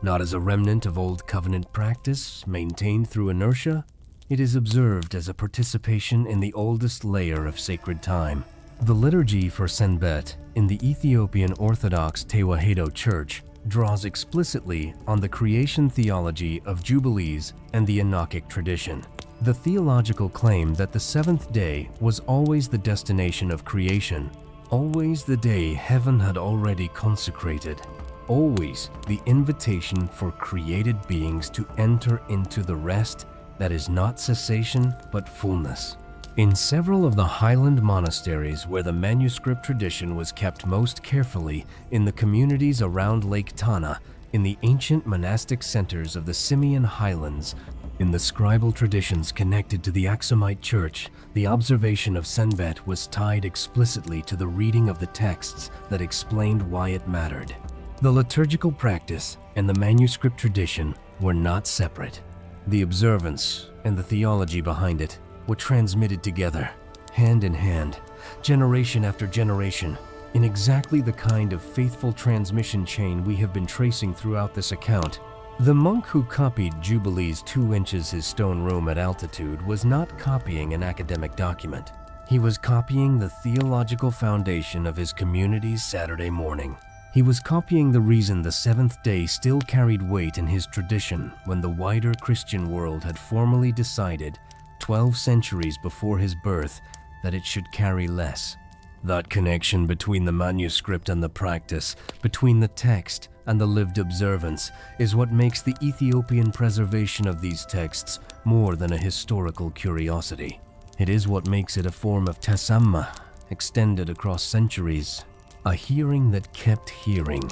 Speaker 1: not as a remnant of old covenant practice maintained through inertia. It is observed as a participation in the oldest layer of sacred time. The liturgy for Sanbat in the Ethiopian Orthodox Tewahedo Church draws explicitly on the creation theology of Jubilees and the Enochic tradition. The theological claim that the seventh day was always the destination of creation, always the day heaven had already consecrated, always the invitation for created beings to enter into the rest that is not cessation but fullness. In several of the highland monasteries where the manuscript tradition was kept most carefully in the communities around Lake Tana, in the ancient monastic centers of the Simeon Highlands, in the scribal traditions connected to the Aksumite Church, the observation of Sanbat was tied explicitly to the reading of the texts that explained why it mattered. The liturgical practice and the manuscript tradition were not separate. The observance and the theology behind it were transmitted together, hand in hand, generation after generation, in exactly the kind of faithful transmission chain we have been tracing throughout this account. The monk who copied Jubilees 2 inches his stone room at altitude was not copying an academic document. He was copying the theological foundation of his community's Saturday morning. He was copying the reason the seventh day still carried weight in his tradition when the wider Christian world had formally decided 12 centuries before his birth that it should carry less. That connection between the manuscript and the practice, between the text and the lived observance, is what makes the Ethiopian preservation of these texts more than a historical curiosity. It is what makes it a form of tasamma, extended across centuries, a hearing that kept hearing,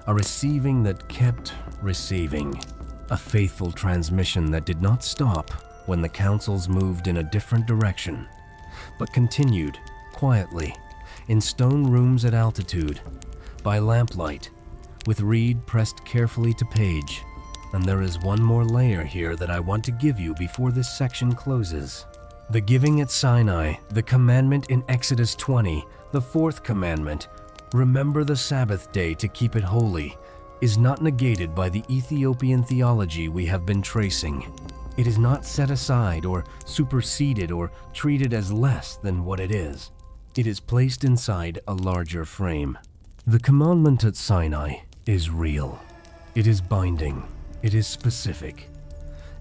Speaker 1: a receiving that kept receiving, a faithful transmission that did not stop when the councils moved in a different direction, but continued quietly in stone rooms at altitude, by lamplight, with reed pressed carefully to page. And there is one more layer here that I want to give you before this section closes. The giving at Sinai, the commandment in Exodus 20, the fourth commandment, remember the Sabbath day to keep it holy, is not negated by the Ethiopian theology we have been tracing. It is not set aside or superseded or treated as less than what it is. It is placed inside a larger frame. The commandment at Sinai is real. It is binding. It is specific.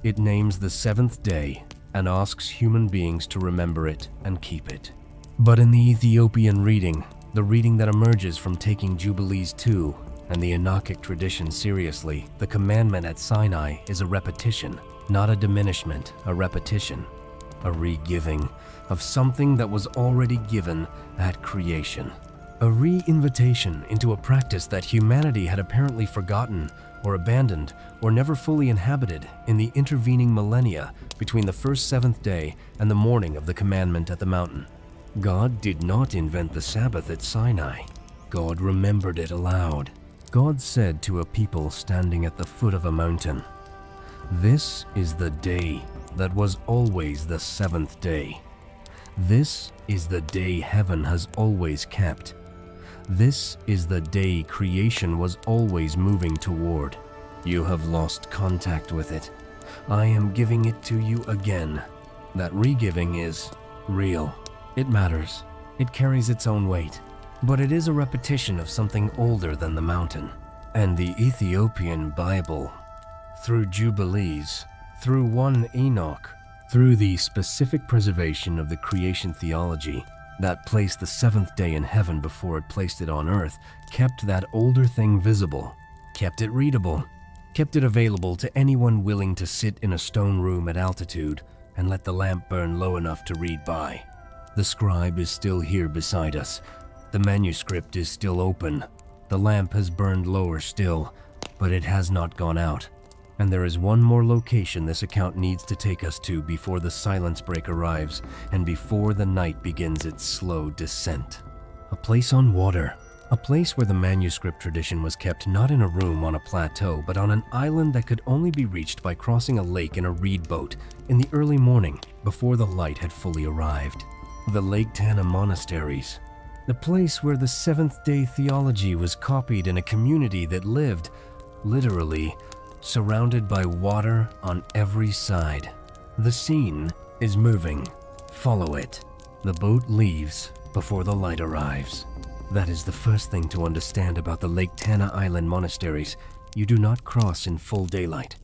Speaker 1: It names the seventh day and asks human beings to remember it and keep it. But in the Ethiopian reading, the reading that emerges from taking Jubilees 2 and the Enochic tradition seriously, the commandment at Sinai is a repetition, not a diminishment, a repetition, a re-giving of something that was already given at creation, a re-invitation into a practice that humanity had apparently forgotten or abandoned, or never fully inhabited in the intervening millennia between the first seventh day and the morning of the commandment at the mountain. God did not invent the Sabbath at Sinai. God remembered it aloud. God said to a people standing at the foot of a mountain, "This is the day that was always the seventh day. This is the day heaven has always kept. This is the day creation was always moving toward. You have lost contact with it. I am giving it to you again." That re-giving is real. It matters. It carries its own weight. But it is a repetition of something older than the mountain. And the Ethiopian Bible, through Jubilees, through 1 Enoch, through the specific preservation of the creation theology that placed the seventh day in heaven before it placed it on earth, kept that older thing visible, kept it readable, kept it available to anyone willing to sit in a stone room at altitude and let the lamp burn low enough to read by. The scribe is still here beside us. The manuscript is still open. The lamp has burned lower still, but it has not gone out. And there is one more location this account needs to take us to before the silence break arrives and before the night begins its slow descent. A place on water. A place where the manuscript tradition was kept not in a room on a plateau, but on an island that could only be reached by crossing a lake in a reed boat in the early morning before the light had fully arrived. The Lake Tana monasteries. The place where the seventh-day theology was copied in a community that lived, literally, surrounded by water on every side. The scene is moving. Follow it. The boat leaves before the light arrives. That is the first thing to understand about the Lake Tana Island monasteries. You do not cross in full daylight.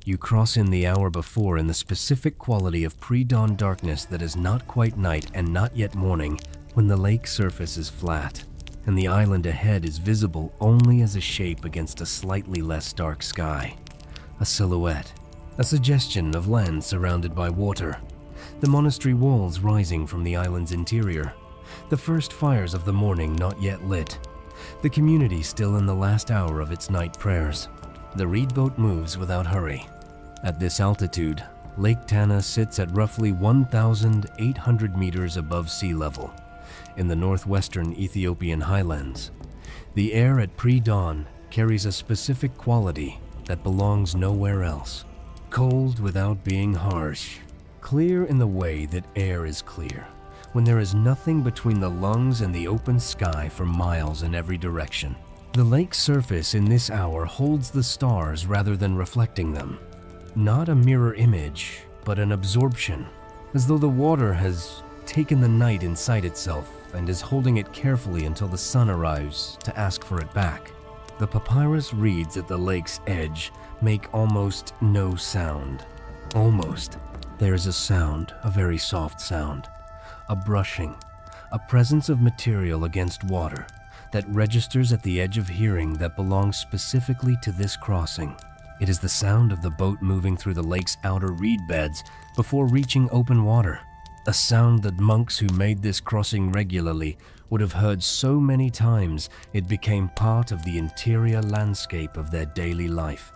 Speaker 1: You cross in the hour before in the specific quality of pre-dawn darkness that is not quite night and not yet morning, when the lake surface is flat, and the island ahead is visible only as a shape against a slightly less dark sky. A silhouette, a suggestion of land surrounded by water, the monastery walls rising from the island's interior, the first fires of the morning not yet lit, the community still in the last hour of its night prayers. The reed boat moves without hurry. At this altitude, Lake Tana sits at roughly 1,800 meters above sea level in the northwestern Ethiopian highlands. The air at pre-dawn carries a specific quality that belongs nowhere else. Cold without being harsh. Clear in the way that air is clear, when there is nothing between the lungs and the open sky for miles in every direction. The lake's surface in this hour holds the stars rather than reflecting them. Not a mirror image, but an absorption, as though the water has taken the night inside itself and is holding it carefully until the sun arrives to ask for it back. The papyrus reeds at the lake's edge make almost no sound. Almost. There is a sound, a very soft sound, a brushing, a presence of material against water that registers at the edge of hearing that belongs specifically to this crossing. It is the sound of the boat moving through the lake's outer reed beds before reaching open water. A sound that monks who made this crossing regularly would have heard so many times it became part of the interior landscape of their daily life.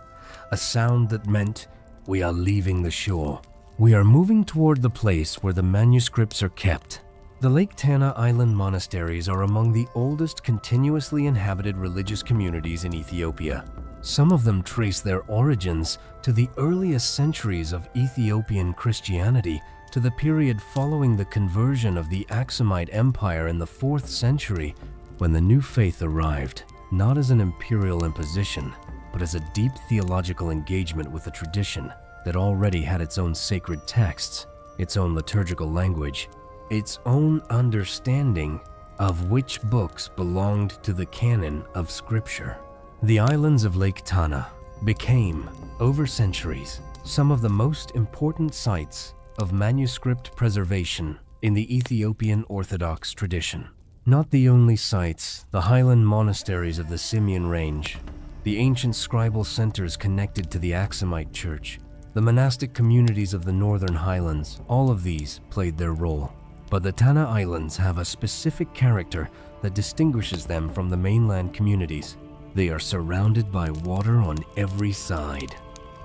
Speaker 1: A sound that meant, we are leaving the shore. We are moving toward the place where the manuscripts are kept. The Lake Tana Island monasteries are among the oldest continuously inhabited religious communities in Ethiopia. Some of them trace their origins to the earliest centuries of Ethiopian Christianity, to the period following the conversion of the Aksumite Empire in the 4th century, when the new faith arrived, not as an imperial imposition, but as a deep theological engagement with a tradition that already had its own sacred texts, its own liturgical language, its own understanding of which books belonged to the canon of Scripture. The islands of Lake Tana became, over centuries, some of the most important sites of manuscript preservation in the Ethiopian Orthodox tradition. Not the only sites, the highland monasteries of the Simeon Range, the ancient scribal centers connected to the Aksumite Church, the monastic communities of the northern highlands, all of these played their role. But the Tana Islands have a specific character that distinguishes them from the mainland communities. They are surrounded by water on every side.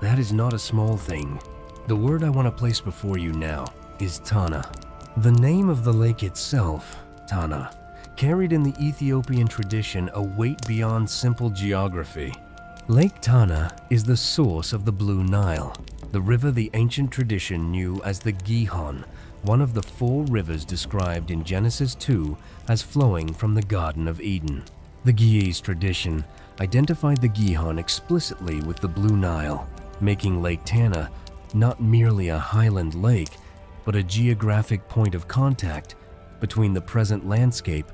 Speaker 1: That is not a small thing. The word I want to place before you now is Tana. The name of the lake itself, Tana, carried in the Ethiopian tradition a weight beyond simple geography. Lake Tana is the source of the Blue Nile, the river the ancient tradition knew as the Gihon, one of the 4 rivers described in Genesis 2 as flowing from the Garden of Eden. The Ge'ez tradition identified the Gihon explicitly with the Blue Nile, making Lake Tana not merely a highland lake, but a geographic point of contact between the present landscape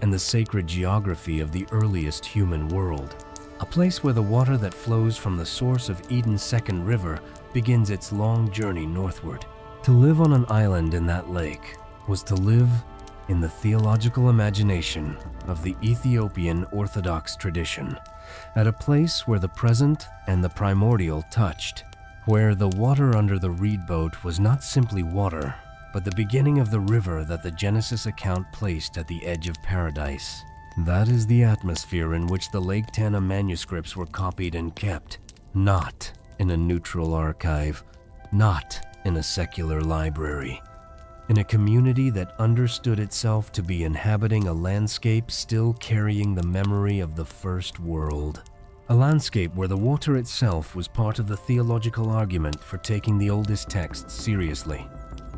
Speaker 1: and the sacred geography of the earliest human world. A place where the water that flows from the source of Eden's second river begins its long journey northward. To live on an island in that lake was to live in the theological imagination of the Ethiopian Orthodox tradition, at a place where the present and the primordial touched, where the water under the reed boat was not simply water, but the beginning of the river that the Genesis account placed at the edge of paradise. That is the atmosphere in which the Lake Tana manuscripts were copied and kept, not in a neutral archive, not in a secular library, in a community that understood itself to be inhabiting a landscape still carrying the memory of the first world. A landscape where the water itself was part of the theological argument for taking the oldest texts seriously.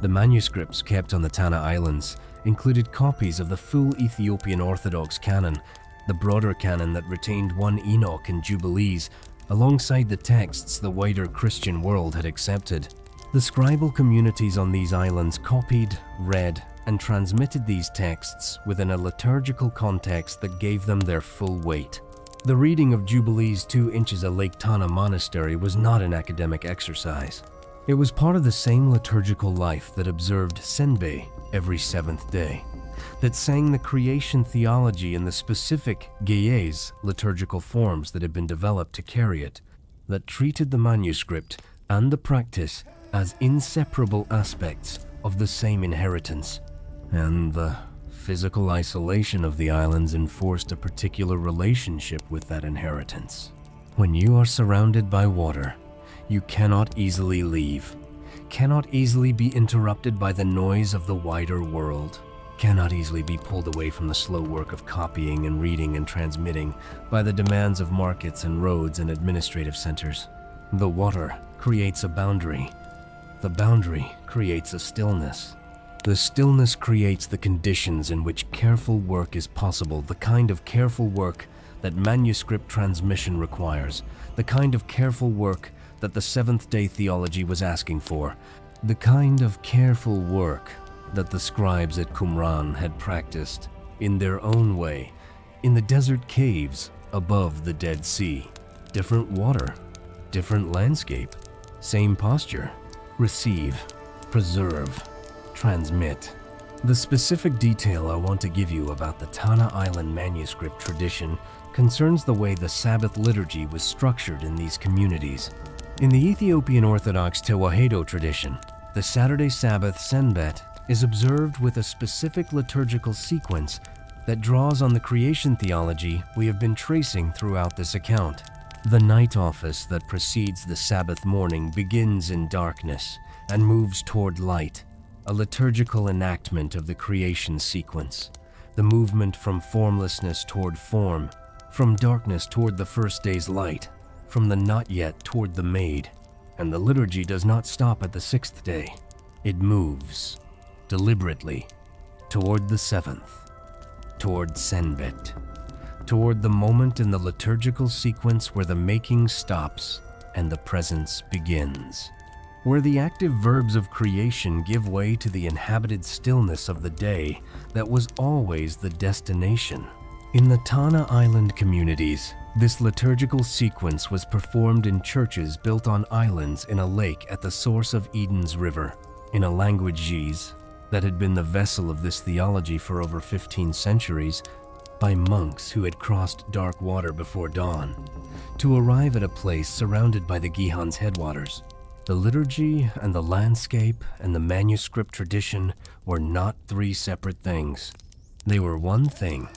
Speaker 1: The manuscripts kept on the Tana Islands included copies of the full Ethiopian Orthodox canon, the broader canon that retained 1 Enoch and Jubilees, alongside the texts the wider Christian world had accepted. The scribal communities on these islands copied, read, and transmitted these texts within a liturgical context that gave them their full weight. The reading of Jubilees 2 inches a Lake Tana monastery was not an academic exercise. It was part of the same liturgical life that observed Sanbat every 7th day, that sang the creation theology in the specific Ge'ez liturgical forms that had been developed to carry it, that treated the manuscript and the practice as inseparable aspects of the same inheritance, and the physical isolation of the islands enforced a particular relationship with that inheritance. When you are surrounded by water, you cannot easily leave, cannot easily be interrupted by the noise of the wider world, cannot easily be pulled away from the slow work of copying and reading and transmitting by the demands of markets and roads and administrative centers. The water creates a boundary. The boundary creates a stillness. The stillness creates the conditions in which careful work is possible, the kind of careful work that manuscript transmission requires, the kind of careful work that the seventh-day theology was asking for, the kind of careful work that the scribes at Qumran had practiced in their own way, in the desert caves above the Dead Sea. Different water, different landscape, same posture. Receive, preserve, transmit. The specific detail I want to give you about the Tana Island manuscript tradition concerns the way the Sabbath liturgy was structured in these communities. In the Ethiopian Orthodox Tewahedo tradition, the Saturday Sabbath Sanbat is observed with a specific liturgical sequence that draws on the creation theology we have been tracing throughout this account. The night office that precedes the Sabbath morning begins in darkness and moves toward light, a liturgical enactment of the creation sequence, the movement from formlessness toward form, from darkness toward the first day's light, from the not yet toward the made. And the liturgy does not stop at the 6th day. It moves, deliberately, toward the 7th, toward Sanbat, toward the moment in the liturgical sequence where the making stops and the presence begins, where the active verbs of creation give way to the inhabited stillness of the day that was always the destination. In the Tana Island communities, this liturgical sequence was performed in churches built on islands in a lake at the source of Eden's river, in a language Ge'ez that had been the vessel of this theology for over 15 centuries, by monks who had crossed dark water before dawn, to arrive at a place surrounded by the Gihon's headwaters. The liturgy and the landscape and the manuscript tradition were not 3 separate things. They were one thing,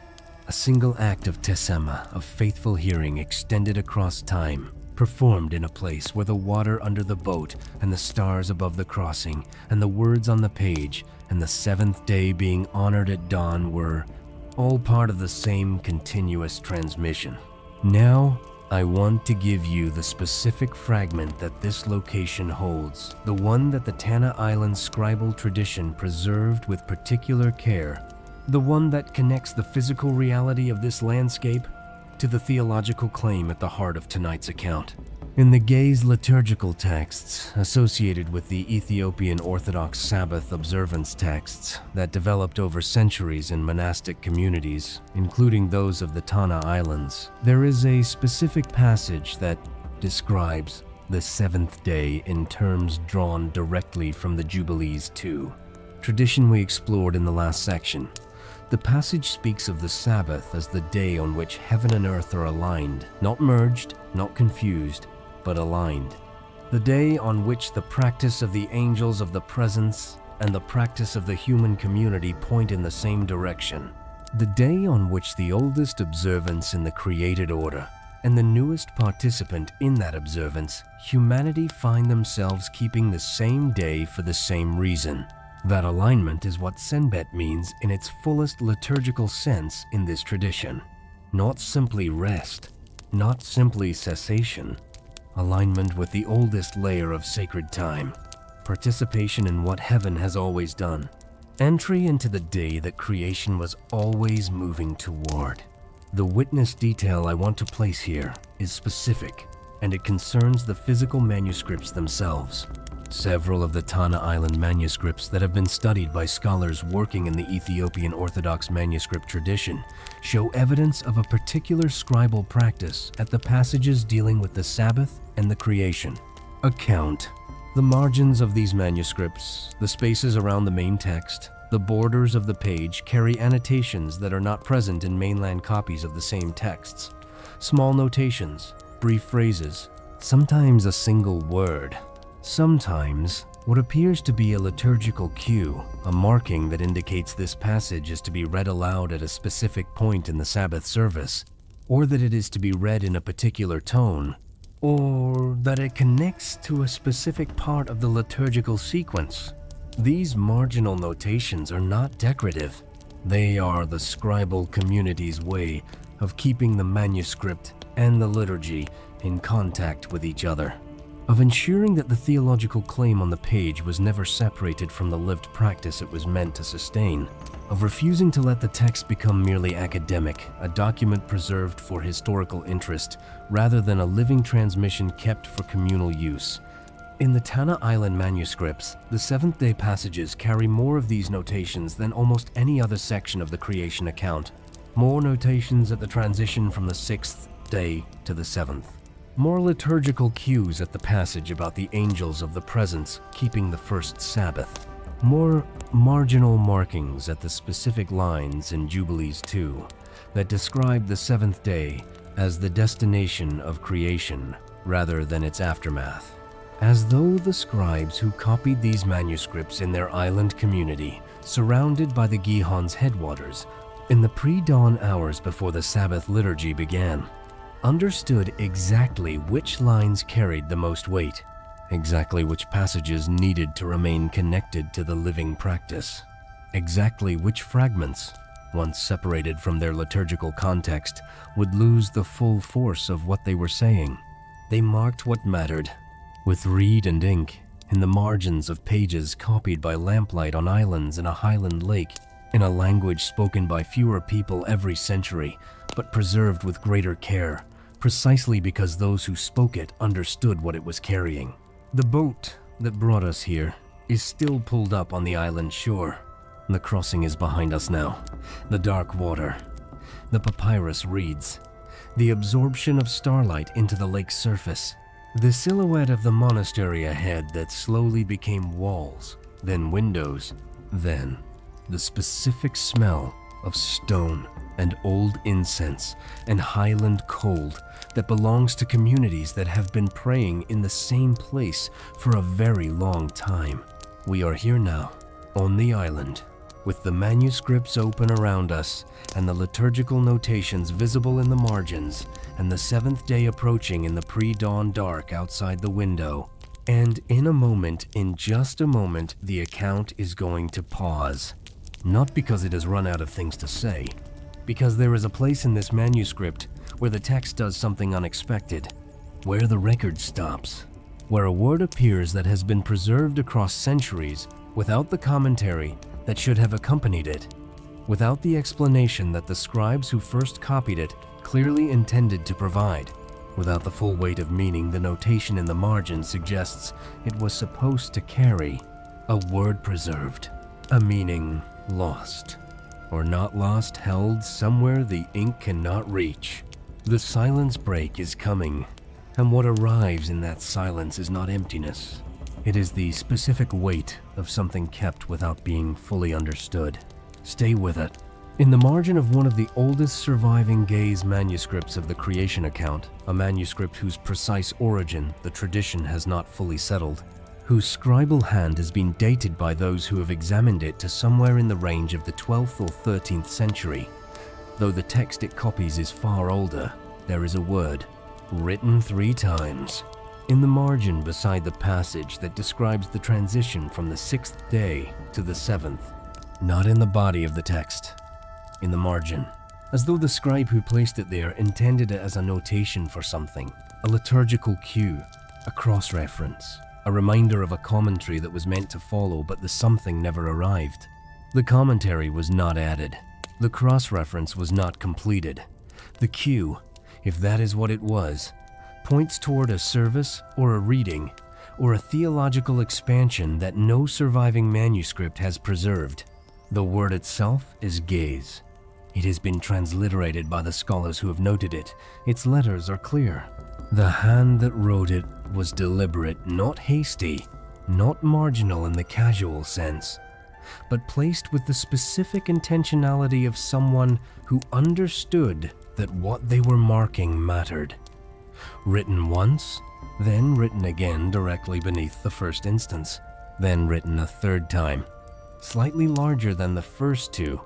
Speaker 1: A single act of tesema, of faithful hearing extended across time, performed in a place where the water under the boat and the stars above the crossing and the words on the page and the seventh day being honored at dawn were all part of the same continuous transmission. Now, I want to give you the specific fragment that this location holds, the one that the Tanna Island scribal tradition preserved with particular care, the one that connects the physical reality of this landscape to the theological claim at the heart of tonight's account. In the gaze liturgical texts associated with the Ethiopian Orthodox Sabbath observance texts that developed over centuries in monastic communities, including those of the Tanna Islands, there is a specific passage that describes the seventh day in terms drawn directly from the Jubilees too. Tradition we explored in the last section. The passage speaks of the Sabbath as the day on which heaven and earth are aligned, not merged, not confused, but aligned. The day on which the practice of the angels of the presence and the practice of the human community point in the same direction. The day on which the oldest observance in the created order and the newest participant in that observance, humanity find themselves keeping the same day for the same reason. That alignment is what Sanbat means in its fullest liturgical sense in this tradition. Not simply rest, not simply cessation, alignment with the oldest layer of sacred time, participation in what heaven has always done, entry into the day that creation was always moving toward. The witness detail I want to place here is specific, and it concerns the physical manuscripts themselves. Several of the Tanna Island manuscripts that have been studied by scholars working in the Ethiopian Orthodox manuscript tradition show evidence of a particular scribal practice at the passages dealing with the Sabbath and the creation. Account. The margins of these manuscripts, the spaces around the main text, the borders of the page carry annotations that are not present in mainland copies of the same texts. Small notations, brief phrases, sometimes a single word. Sometimes, what appears to be a liturgical cue, a marking that indicates this passage is to be read aloud at a specific point in the Sabbath service, or that it is to be read in a particular tone, or that it connects to a specific part of the liturgical sequence. These marginal notations are not decorative. They are the scribal community's way of keeping the manuscript and the liturgy in contact with each other, of ensuring that the theological claim on the page was never separated from the lived practice it was meant to sustain, of refusing to let the text become merely academic, a document preserved for historical interest, rather than a living transmission kept for communal use. In the Tanna Island manuscripts, the seventh-day passages carry more of these notations than almost any other section of the creation account. More notations at the transition from the sixth day to the seventh. More liturgical cues at the passage about the angels of the presence keeping the first Sabbath. More marginal markings at the specific lines in Jubilees 2 that describe the seventh day as the destination of creation rather than its aftermath. As though the scribes who copied these manuscripts in their island community, surrounded by the Gihon's headwaters, in the pre-dawn hours before the Sabbath liturgy began, understood exactly which lines carried the most weight, exactly which passages needed to remain connected to the living practice, exactly which fragments, once separated from their liturgical context, would lose the full force of what they were saying. They marked what mattered, with reed and ink, in the margins of pages copied by lamplight on islands in a highland lake, in a language spoken by fewer people every century, but preserved with greater care, precisely because those who spoke it understood what it was carrying. The boat that brought us here is still pulled up on the island shore. The crossing is behind us now. The dark water, the papyrus reeds, the absorption of starlight into the lake's surface, the silhouette of the monastery ahead that slowly became walls, then windows, then the specific smell of stone and old incense and highland cold that belongs to communities that have been praying in the same place for a very long time. We are here now, on the island, with the manuscripts open around us, and the liturgical notations visible in the margins, and the seventh day approaching in the pre-dawn dark outside the window. And in just a moment, the account is going to pause. Not because it has run out of things to say, because there is a place in this manuscript where the text does something unexpected, where the record stops, where a word appears that has been preserved across centuries without the commentary that should have accompanied it, without the explanation that the scribes who first copied it clearly intended to provide, without the full weight of meaning the notation in the margin suggests it was supposed to carry. A word preserved, a meaning lost, or not lost, held somewhere the ink cannot reach. The silence break is coming, and what arrives in that silence is not emptiness. It is the specific weight of something kept without being fully understood. Stay with it. In the margin of one of the oldest surviving gaze manuscripts of the creation account, a manuscript whose precise origin the tradition has not fully settled, whose scribal hand has been dated by those who have examined it to somewhere in the range of the 12th or 13th century, though the text it copies is far older, there is a word, written 3 times, in the margin beside the passage that describes the transition from the 6th day to the 7th. Not in the body of the text, in the margin, as though the scribe who placed it there intended it as a notation for something, a liturgical cue, a cross-reference, a reminder of a commentary that was meant to follow, but the something never arrived. The commentary was not added. The cross-reference was not completed. The cue, if that is what it was, points toward a service or a reading or a theological expansion that no surviving manuscript has preserved. The word itself is gaze. It has been transliterated by the scholars who have noted it. Its letters are clear. The hand that wrote it was deliberate, not hasty, not marginal in the casual sense, but placed with the specific intentionality of someone who understood that what they were marking mattered. Written once, then written again directly beneath the first instance, then written a 3rd time, slightly larger than the first 2,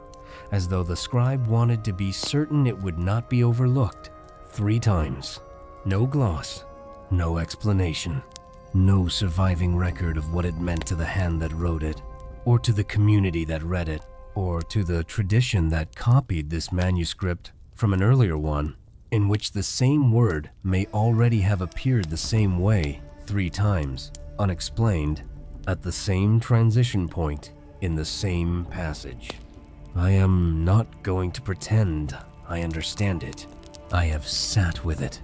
Speaker 1: as though the scribe wanted to be certain it would not be overlooked. 3 times. No gloss, no explanation, no surviving record of what it meant to the hand that wrote it, or to the community that read it, or to the tradition that copied this manuscript from an earlier one, in which the same word may already have appeared the same way 3 times, unexplained, at the same transition point in the same passage. I am not going to pretend I understand it. I have sat with it.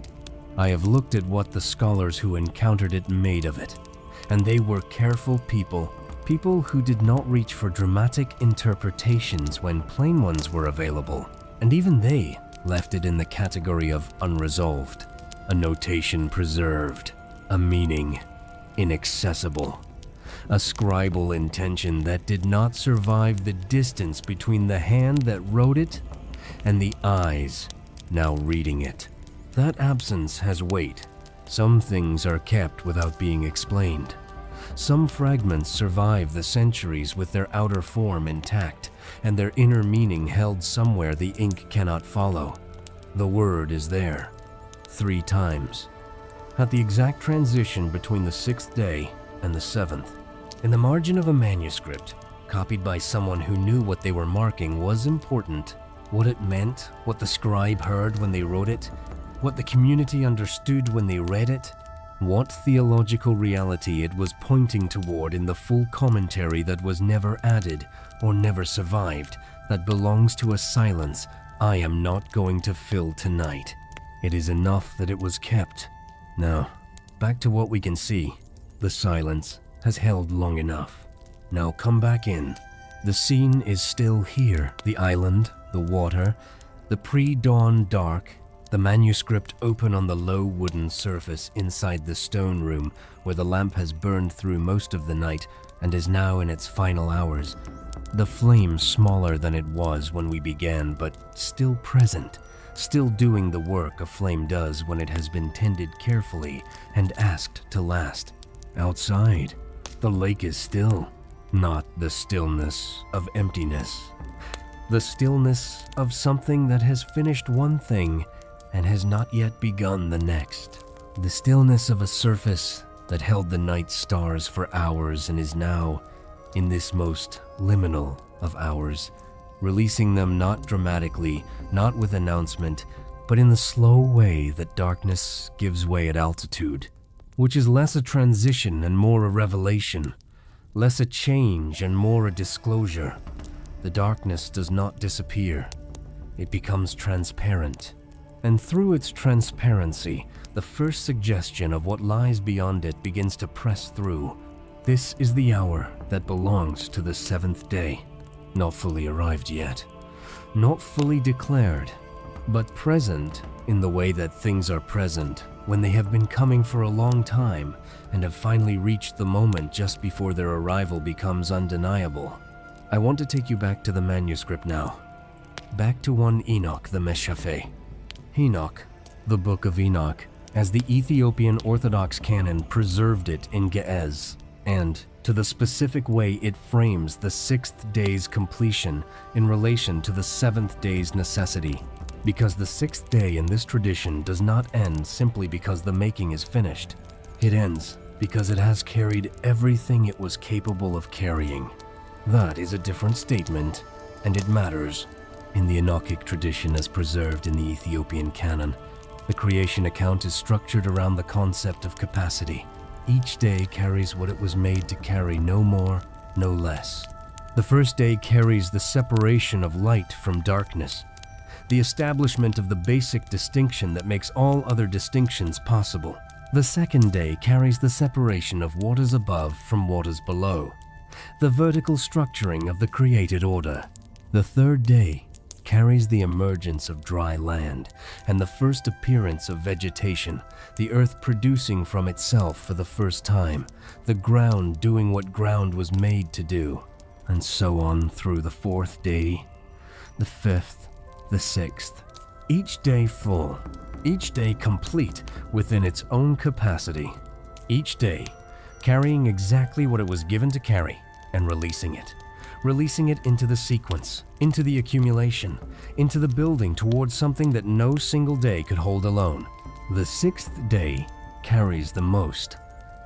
Speaker 1: I have looked at what the scholars who encountered it made of it, and they were careful people who did not reach for dramatic interpretations when plain ones were available, and even they left it in the category of unresolved, a notation preserved, a meaning inaccessible, a scribal intention that did not survive the distance between the hand that wrote it and the eyes now reading it. That absence has weight. Some things are kept without being explained. Some fragments survive the centuries with their outer form intact and their inner meaning held somewhere the ink cannot follow. The word is there, 3 times, at the exact transition between the 6th day and the 7th. In the margin of a manuscript, copied by someone who knew what they were marking was important, what it meant, what the scribe heard when they wrote it, what the community understood when they read it, what theological reality it was pointing toward in the full commentary that was never added or never survived, that belongs to a silence I am not going to fill tonight. It is enough that it was kept. Now, back to what we can see. The silence has held long enough. Now come back in. The scene is still here. The island, the water, the pre-dawn dark, the manuscript open on the low wooden surface inside the stone room where the lamp has burned through most of the night and is now in its final hours. The flame smaller than it was when we began, but still present, still doing the work a flame does when it has been tended carefully and asked to last. Outside, the lake is still. not the stillness of emptiness, the stillness of something that has finished one thing and has not yet begun the next, the stillness of a surface that held the night stars for hours and is now, in this most liminal of hours, releasing them not dramatically, not with announcement, but in the slow way that darkness gives way at altitude, which is less a transition and more a revelation, less a change and more a disclosure. The darkness does not disappear. It becomes transparent. And through its transparency, the first suggestion of what lies beyond it begins to press through. This is the hour that belongs to the seventh day, not fully arrived yet, not fully declared, but present in the way that things are present when they have been coming for a long time and have finally reached the moment just before their arrival becomes undeniable. I want to take you back to the manuscript now, back to one Enoch the Meshaphe. Enoch, the Book of Enoch, as the Ethiopian Orthodox canon preserved it in Ge'ez, and to the specific way it frames the sixth day's completion in relation to the seventh day's necessity. Because the sixth day in this tradition does not end simply because the making is finished. It ends because it has carried everything it was capable of carrying. That is a different statement, and it matters. In the Enochic tradition as preserved in the Ethiopian canon, the creation account is structured around the concept of capacity. Each day carries what it was made to carry, no more, no less. The first day carries the separation of light from darkness, the establishment of the basic distinction that makes all other distinctions possible. The second day carries the separation of what is above from what is below, the vertical structuring of the created order. The third day carries the emergence of dry land and the first appearance of vegetation, the earth producing from itself for the first time, the ground doing what ground was made to do, and so on through the fourth day, the fifth, the sixth, each day full, each day complete within its own capacity, each day carrying exactly what it was given to carry and releasing it into the sequence, into the accumulation, into the building towards something that no single day could hold alone. The sixth day carries the most.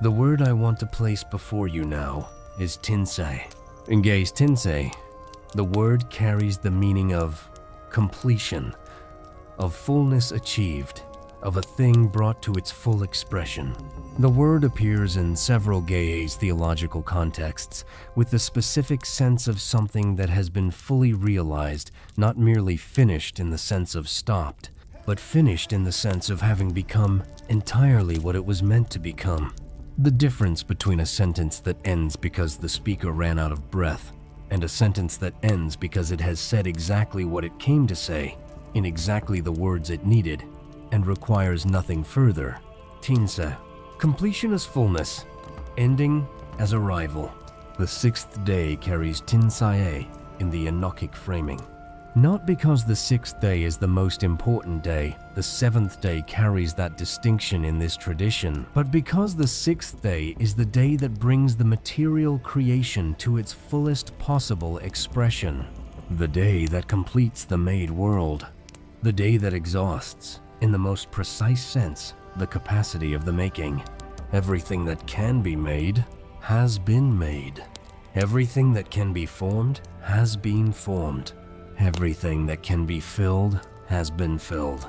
Speaker 1: The word I want to place before you now is tinsei. In gaze tinsei, the word carries the meaning of completion, of fullness achieved, of a thing brought to its full expression. The word appears in several Ge'ez theological contexts with the specific sense of something that has been fully realized, not merely finished in the sense of stopped, but finished in the sense of having become entirely what it was meant to become. The difference between a sentence that ends because the speaker ran out of breath and a sentence that ends because it has said exactly what it came to say, in exactly the words it needed, and requires nothing further. Tinsa. Completion as fullness, ending as arrival. The sixth day carries Tinsae in the Enochic framing. Not because the sixth day is the most important day, the seventh day carries that distinction in this tradition, but because the sixth day is the day that brings the material creation to its fullest possible expression. The day that completes the made world. The day that exhausts, in the most precise sense, the capacity of the making. Everything that can be made has been made. Everything that can be formed has been formed. Everything that can be filled has been filled.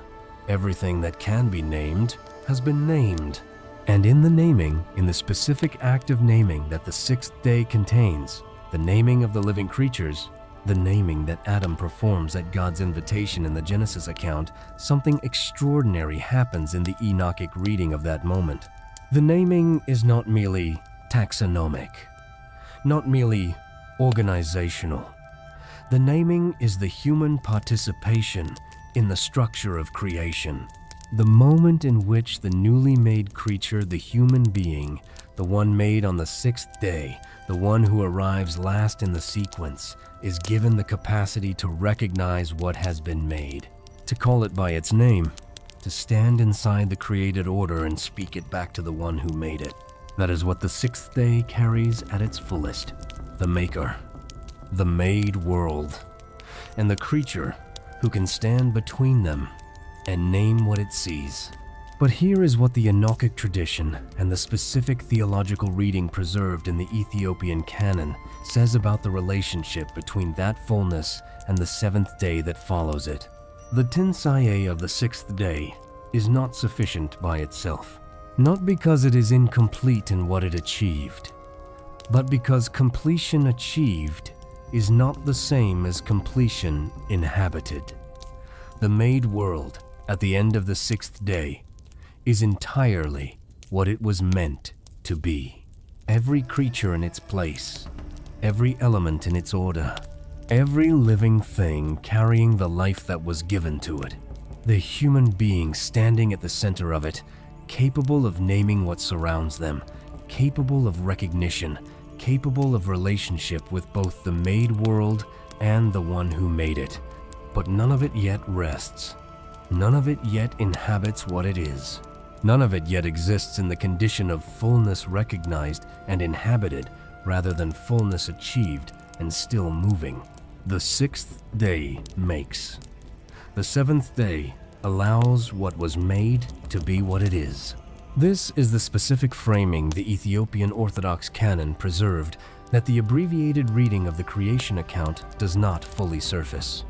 Speaker 1: Everything that can be named has been named. And in the naming, in the specific act of naming that the sixth day contains, the naming of the living creatures, the naming that Adam performs at God's invitation in the Genesis account, something extraordinary happens in the Enochic reading of that moment. The naming is not merely taxonomic, not merely organizational. The naming is the human participation in the structure of creation. The moment in which the newly made creature, the human being, the one made on the sixth day, the one who arrives last in the sequence, is given the capacity to recognize what has been made, to call it by its name, to stand inside the created order and speak it back to the one who made it. That is what the sixth day carries at its fullest. the Maker, the made world, and the creature who can stand between them and name what it sees. But here is what the Enochic tradition and the specific theological reading preserved in the Ethiopian canon says about the relationship between that fullness and the seventh day that follows it. The Tinsaye of the sixth day is not sufficient by itself, not because it is incomplete in what it achieved, but because completion achieved is not the same as completion inhabited. The made world at the end of the sixth day is entirely what it was meant to be. Every creature in its place, every element in its order, every living thing carrying the life that was given to it, the human being standing at the center of it, capable of naming what surrounds them, capable of recognition, capable of relationship with both the made world and the one who made it. But none of it yet rests. None of it yet inhabits what it is. None of it yet exists in the condition of fullness recognized and inhabited rather than fullness achieved and still moving. The sixth day makes. The seventh day allows what was made to be what it is. This is the specific framing the Ethiopian Orthodox canon preserved that the abbreviated reading of the creation account does not fully surface.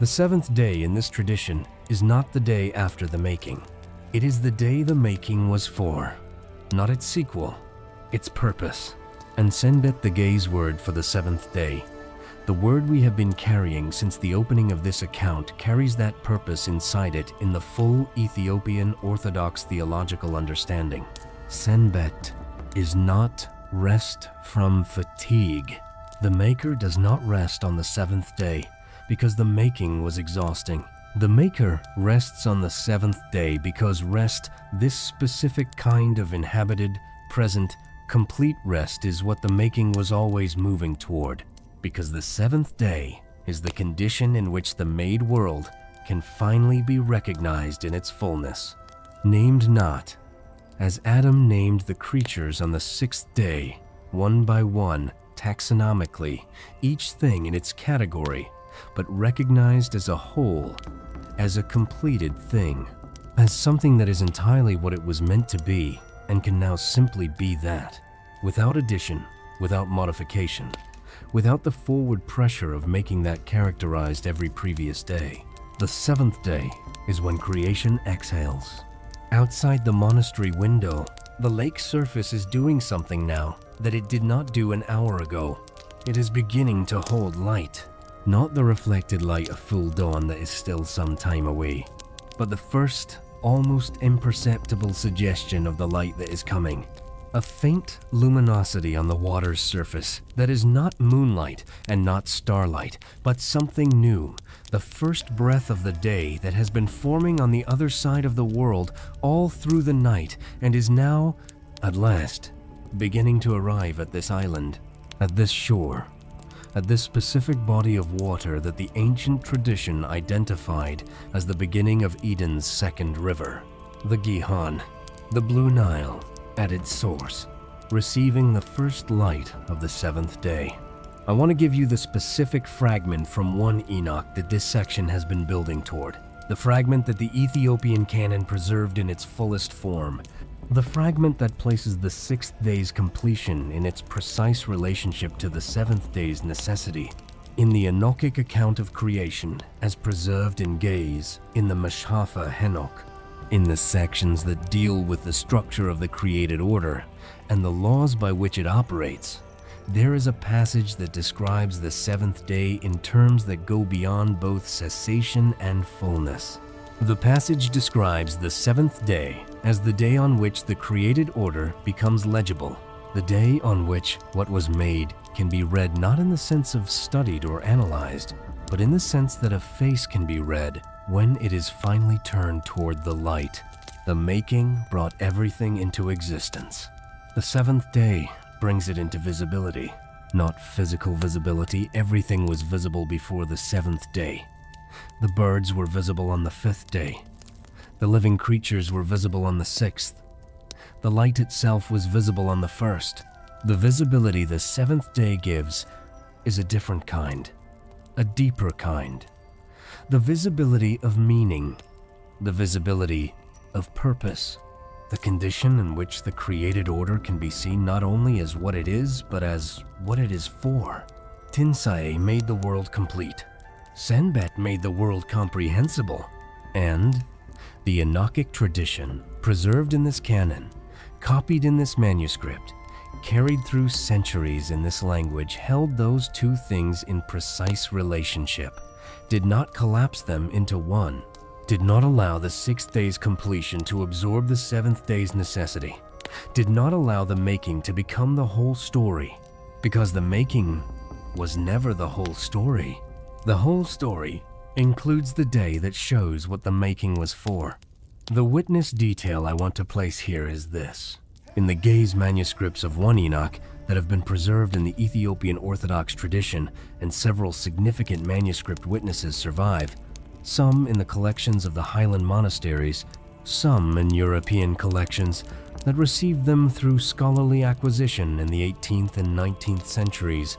Speaker 1: The seventh day in this tradition is not the day after the making. It is the day the making was for, not its sequel, its purpose. And Sanbat, the gaze word for the seventh day, the word we have been carrying since the opening of this account, carries that purpose inside it in the full Ethiopian Orthodox theological understanding. Sanbat is not rest from fatigue. The Maker does not rest on the seventh day because the making was exhausting. The Maker rests on the seventh day because rest, this specific kind of inhabited, present, complete rest, is what the making was always moving toward. Because the seventh day is the condition in which the made world can finally be recognized in its fullness. Named not, as Adam named the creatures on the sixth day, one by one, taxonomically, each thing in its category, but recognized as a whole, as a completed thing, as something that is entirely what it was meant to be and can now simply be that, without addition, without modification, without the forward pressure of making that characterized every previous day. The seventh day is when creation exhales. Outside the monastery window, the lake surface is doing something now that it did not do an hour ago. It is beginning to hold light. Not the reflected light of full dawn that is still some time away, but the first, almost imperceptible suggestion of the light that is coming. A faint luminosity on the water's surface that is not moonlight and not starlight, but something new, the first breath of the day that has been forming on the other side of the world all through the night and is now, at last, beginning to arrive at this island, at this shore, at this specific body of water that the ancient tradition identified as the beginning of Eden's second river, the Gihon, the Blue Nile, at its source, receiving the first light of the seventh day. I want to give you the specific fragment from 1 Enoch that this section has been building toward, the fragment that the Ethiopian canon preserved in its fullest form, the fragment that places the sixth day's completion in its precise relationship to the seventh day's necessity. In the Enochic account of creation, as preserved in gaze in the Meshafa Henoch, in the sections that deal with the structure of the created order and the laws by which it operates, there is a passage that describes the seventh day in terms that go beyond both cessation and fullness. The passage describes the seventh day as the day on which the created order becomes legible, the day on which what was made can be read not in the sense of studied or analyzed, but in the sense that a face can be read when it is finally turned toward the light. The making brought everything into existence. The seventh day brings it into visibility, not physical visibility. Everything was visible before the seventh day. The birds were visible on the fifth day. The living creatures were visible on the sixth. The light itself was visible on the first. The visibility the seventh day gives is a different kind, a deeper kind. The visibility of meaning, the visibility of purpose, the condition in which the created order can be seen not only as what it is, but as what it is for. Tinsae made the world complete. Sanbat made the world comprehensible. And the Enochic tradition, preserved in this canon, copied in this manuscript, carried through centuries in this language, held those two things in precise relationship, did not collapse them into one, did not allow the sixth day's completion to absorb the seventh day's necessity, did not allow the making to become the whole story, because the making was never the whole story. The whole story includes the day that shows what the making was for. The witness detail I want to place here is this. In the gaze manuscripts of one Enoch that have been preserved in the Ethiopian Orthodox tradition, and several significant manuscript witnesses survive, some in the collections of the Highland monasteries, some in European collections that received them through scholarly acquisition in the 18th and 19th centuries.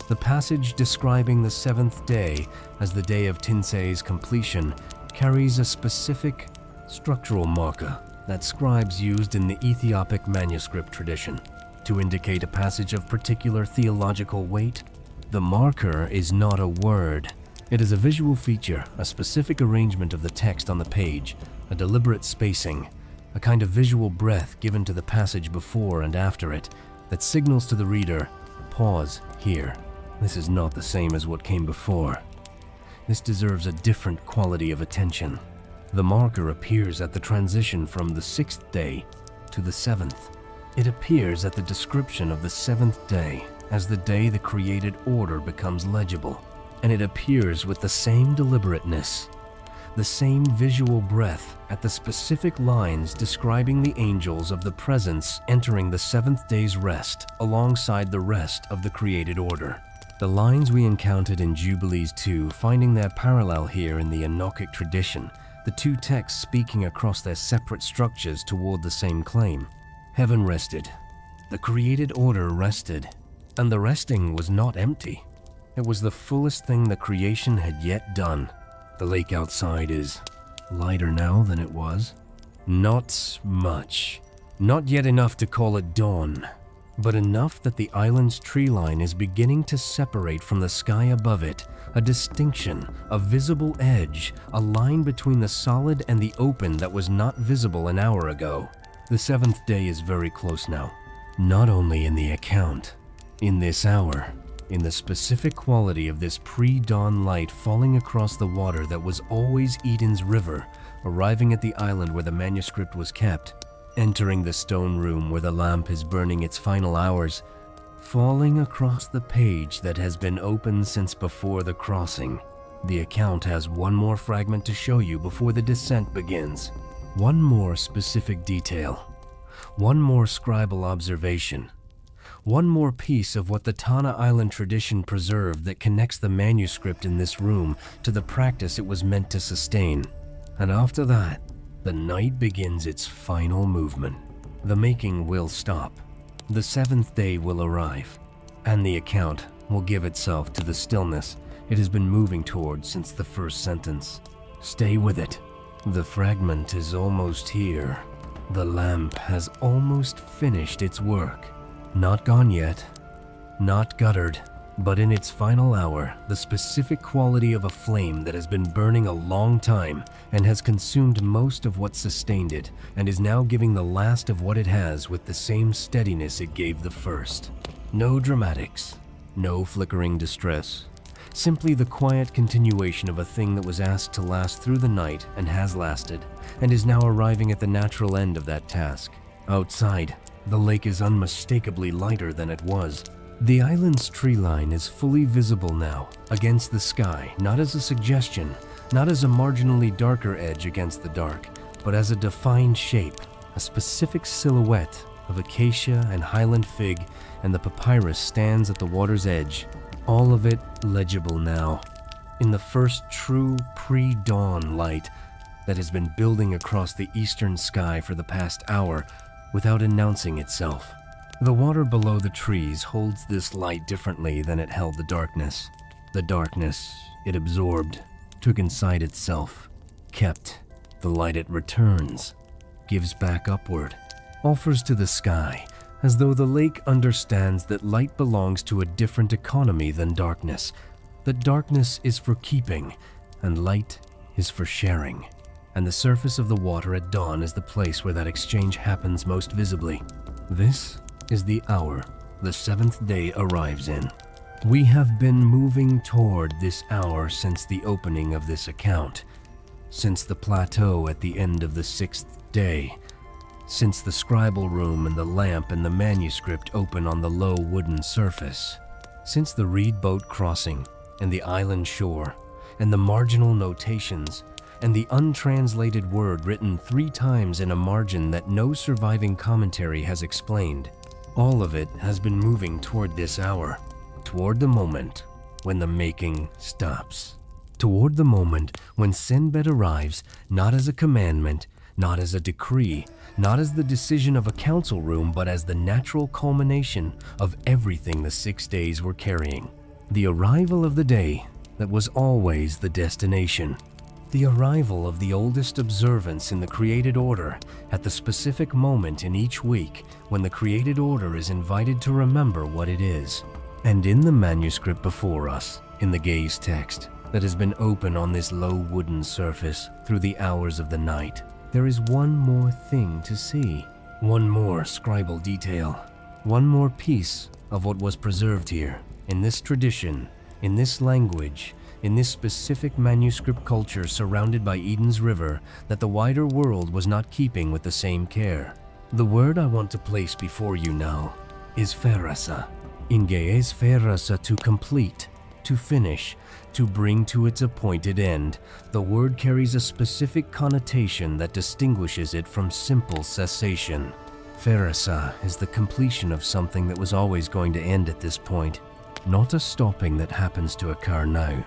Speaker 1: The passage describing the seventh day as the day of Tinsae's completion carries a specific structural marker that scribes used in the Ethiopic manuscript tradition to indicate a passage of particular theological weight. The marker is not a word. It is a visual feature, a specific arrangement of the text on the page, a deliberate spacing, a kind of visual breath given to the passage before and after it that signals to the reader, pause here. This is not the same as what came before. This deserves a different quality of attention. The marker appears at the transition from the sixth day to the seventh. It appears at the description of the seventh day as the day the created order becomes legible, and it appears with the same deliberateness, the same visual breath at the specific lines describing the angels of the presence entering the seventh day's rest alongside the rest of the created order. The lines we encountered in Jubilees 2 finding their parallel here in the Enochic tradition, the two texts speaking across their separate structures toward the same claim. Heaven rested. The created order rested. And the resting was not empty. It was the fullest thing the creation had yet done. The lake outside is lighter now than it was. Not much. Not yet enough to call it dawn, but enough that the island's tree line is beginning to separate from the sky above it, a distinction, a visible edge, a line between the solid and the open that was not visible an hour ago. The seventh day is very close now, not only in the account, in this hour, in the specific quality of this pre-dawn light falling across the water that was always Eden's river, arriving at the island where the manuscript was kept, entering the stone room where the lamp is burning its final hours, falling across the page that has been open since before the crossing. The account has one more fragment to show you before the descent begins. One more specific detail. One more scribal observation. One more piece of what the Tana Island tradition preserved that connects the manuscript in this room to the practice it was meant to sustain. And after that, the night begins its final movement. The making will stop. The seventh day will arrive, and the account will give itself to the stillness it has been moving towards since the first sentence. Stay with it. The fragment is almost here. The lamp has almost finished its work. Not gone yet, not guttered, but in its final hour, the specific quality of a flame that has been burning a long time and has consumed most of what sustained it and is now giving the last of what it has with the same steadiness it gave the first. No dramatics, no flickering distress, simply the quiet continuation of a thing that was asked to last through the night and has lasted, and is now arriving at the natural end of that task. Outside, the lake is unmistakably lighter than it was. The island's tree line is fully visible now, against the sky, not as a suggestion, not as a marginally darker edge against the dark, but as a defined shape, a specific silhouette of acacia and highland fig, and the papyrus stands at the water's edge, all of it legible now, in the first true pre-dawn light that has been building across the eastern sky for the past hour without announcing itself. The water below the trees holds this light differently than it held the darkness. The darkness it absorbed, took inside itself, kept. The light it returns, gives back upward, offers to the sky, as though the lake understands that light belongs to a different economy than darkness, that darkness is for keeping, and light is for sharing. And the surface of the water at dawn is the place where that exchange happens most visibly. This is the hour the seventh day arrives in. We have been moving toward this hour since the opening of this account, since the plateau at the end of the sixth day, since the scribal room and the lamp and the manuscript open on the low wooden surface, since the reed boat crossing and the island shore and the marginal notations and the untranslated word written 3 times in a margin that no surviving commentary has explained. All of it has been moving toward this hour, toward the moment when the making stops, toward the moment when Sanbat arrives not as a commandment, not as a decree, not as the decision of a council room, but as the natural culmination of everything the 6 days were carrying. The arrival of the day that was always the destination. The arrival of the oldest observance in the created order at the specific moment in each week when the created order is invited to remember what it is. And in the manuscript before us, in the gaze text that has been open on this low wooden surface through the hours of the night, there is one more thing to see, one more scribal detail, one more piece of what was preserved here, in this tradition, in this language, in this specific manuscript culture surrounded by Eden's River that the wider world was not keeping with the same care. The word I want to place before you now is ferasa. In Ge'ez ferasa, to complete, to finish, to bring to its appointed end. The word carries a specific connotation that distinguishes it from simple cessation. Ferasa is the completion of something that was always going to end at this point, not a stopping that happens to occur now.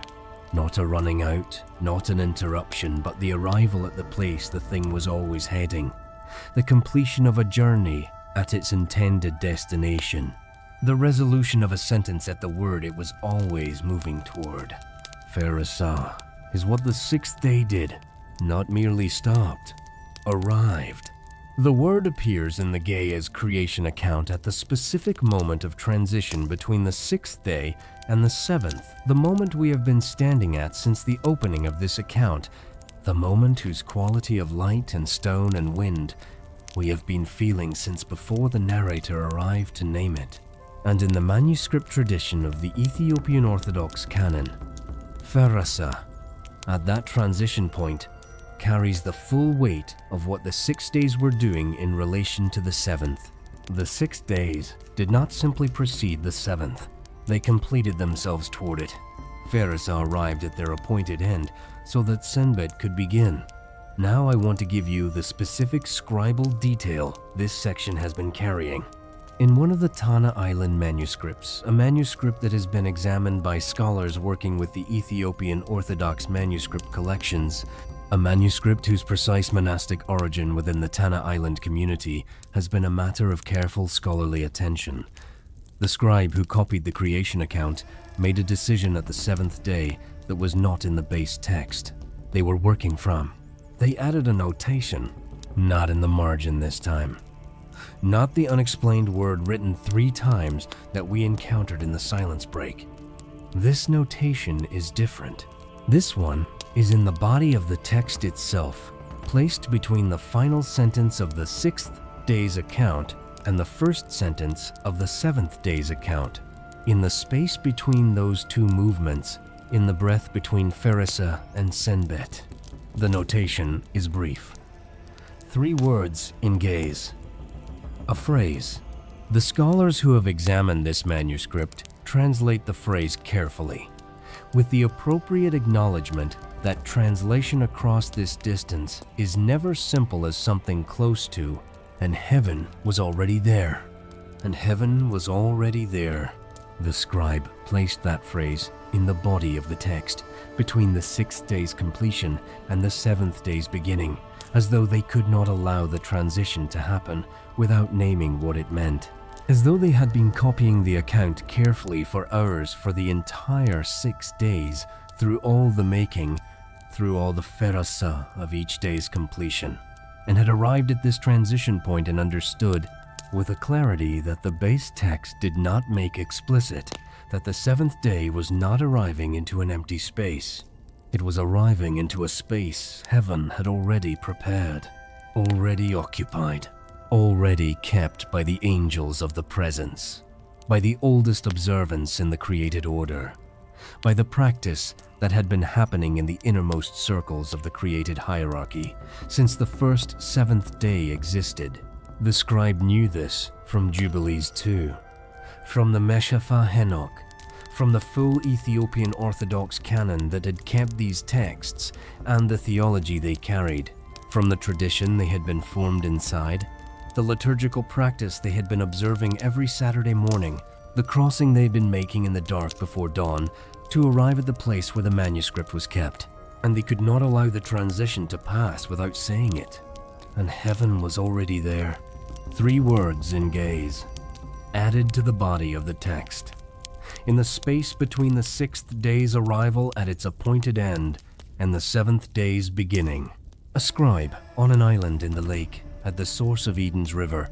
Speaker 1: Not a running out, not an interruption, but the arrival at the place the thing was always heading. The completion of a journey at its intended destination. The resolution of a sentence at the word it was always moving toward. Ferasa is what the 6th day did, not merely stopped, arrived. The word appears in the Ge'ez creation account at the specific moment of transition between the 6th day and the 7th, the moment we have been standing at since the opening of this account, the moment whose quality of light and stone and wind we have been feeling since before the narrator arrived to name it. And in the manuscript tradition of the Ethiopian Orthodox canon, Ferasa, at that transition point, carries the full weight of what the 6 days were doing in relation to the 7th. The 6 days did not simply precede the 7th. They completed themselves toward it. Ferasa arrived at their appointed end so that Sanbat could begin. Now I want to give you the specific scribal detail this section has been carrying. In one of the Tana Island manuscripts, a manuscript that has been examined by scholars working with the Ethiopian Orthodox manuscript collections, a manuscript whose precise monastic origin within the Tana Island community has been a matter of careful scholarly attention. The scribe who copied the creation account made a decision at the 7th day that was not in the base text they were working from. They added a notation, not in the margin this time. Not the unexplained word written 3 times that we encountered in the silence break. This notation is different. This one is in the body of the text itself, placed between the final sentence of the 6th day's account and the first sentence of the 7th day's account. In the space between those 2 movements, in the breath between Ferasa and Sanbat. The notation is brief. 3 words in gaze. A phrase. The scholars who have examined this manuscript translate the phrase carefully, with the appropriate acknowledgement that translation across this distance is never simple as something close to, and heaven was already there. And heaven was already there. The scribe placed that phrase in the body of the text, between the 6th day's completion and the 7th day's beginning, as though they could not allow the transition to happen without naming what it meant. as though they had been copying the account carefully for hours for the entire 6 days, through all the making, through all the ferasa of each day's completion, and had arrived at this transition point and understood, with a clarity that the base text did not make explicit, that the 7th day was not arriving into an empty space. It was arriving into a space heaven had already prepared, already occupied, already kept by the angels of the presence, by the oldest observance in the created order, by the practice that had been happening in the innermost circles of the created hierarchy since the first 7th day existed. The scribe knew this from Jubilees 2, from the Meshafa Henok, from the full Ethiopian Orthodox canon that had kept these texts and the theology they carried, from the tradition they had been formed inside, the liturgical practice they had been observing every Saturday morning, the crossing they'd been making in the dark before dawn to arrive at the place where the manuscript was kept. And they could not allow the transition to pass without saying it. And heaven was already there. 3 words in gaze, added to the body of the text. In the space between the 6th day's arrival at its appointed end and the 7th day's beginning, a scribe on an island in the lake at the source of Eden's river,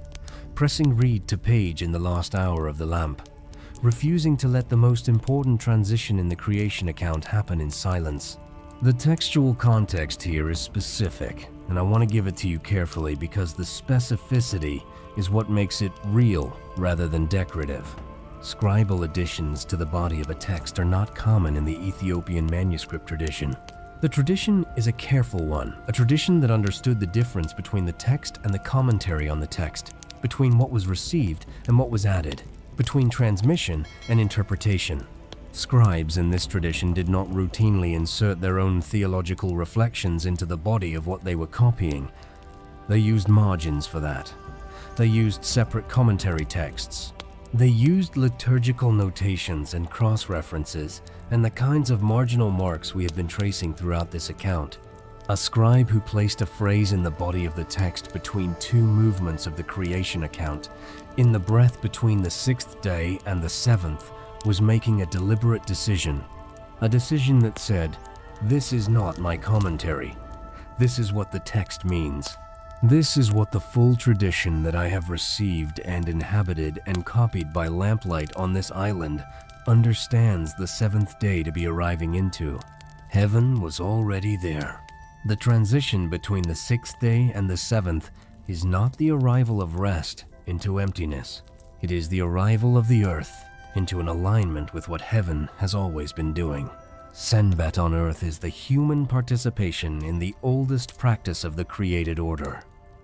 Speaker 1: pressing reed to page in the last hour of the lamp, refusing to let the most important transition in the creation account happen in silence. The textual context here is specific, and I want to give it to you carefully because the specificity is what makes it real rather than decorative. Scribal additions to the body of a text are not common in the Ethiopian manuscript tradition. The tradition is a careful one, a tradition that understood the difference between the text and the commentary on the text, between what was received and what was added, between transmission and interpretation. Scribes in this tradition did not routinely insert their own theological reflections into the body of what they were copying. They used margins for that. They used separate commentary texts. They used liturgical notations and cross-references and the kinds of marginal marks we have been tracing throughout this account. A scribe who placed a phrase in the body of the text between 2 movements of the creation account, in the breath between the 6th day and the 7th, was making a deliberate decision. A decision that said, "This is not my commentary. This is what the text means. This is what the full tradition that I have received and inhabited and copied by lamplight on this island understands the 7th day to be arriving into." Heaven was already there. The transition between the 6th day and the 7th is not the arrival of rest into emptiness. It is the arrival of the earth into an alignment with what heaven has always been doing. Sanbat on earth is the human participation in the oldest practice of the created order.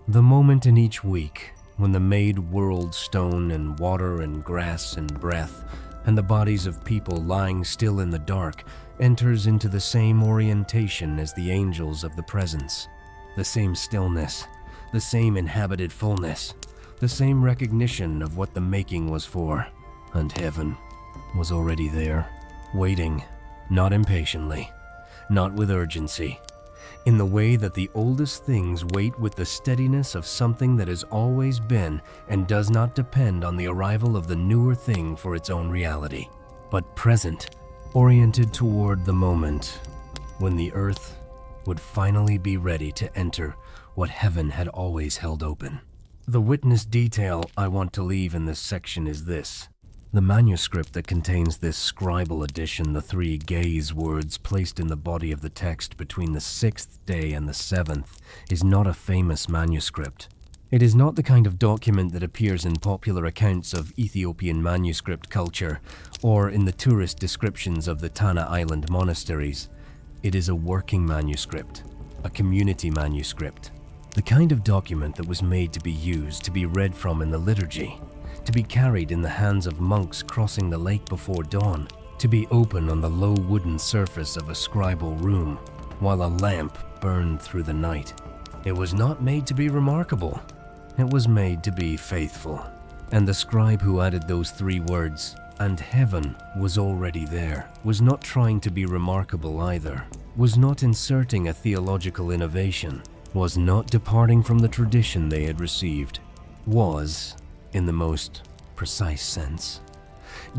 Speaker 1: The moment in each week when the made world stone and water and grass and breath and the bodies of people lying still in the dark enters into the same orientation as the angels of the presence, the same stillness, the same inhabited fullness, the same recognition of what the making was for. And heaven was already there, waiting, not impatiently, not with urgency, in the way that the oldest things wait with the steadiness of something that has always been and does not depend on the arrival of the newer thing for its own reality, but present, oriented toward the moment when the earth would finally be ready to enter what heaven had always held open. The witness detail I want to leave in this section is this. The manuscript that contains this scribal addition, the 3 gaze words placed in the body of the text between the 6th day and the 7th, is not a famous manuscript. It is not the kind of document that appears in popular accounts of Ethiopian manuscript culture or in the tourist descriptions of the Tana Island monasteries. It is a working manuscript, a community manuscript, the kind of document that was made to be used, to be read from in the liturgy, to be carried in the hands of monks crossing the lake before dawn, to be open on the low wooden surface of a scribal room while a lamp burned through the night. It was not made to be remarkable. It was made to be faithful. And the scribe who added those 3 words, "and heaven was already there," was not trying to be remarkable either, was not inserting a theological innovation, was not departing from the tradition they had received, was, in the most precise sense,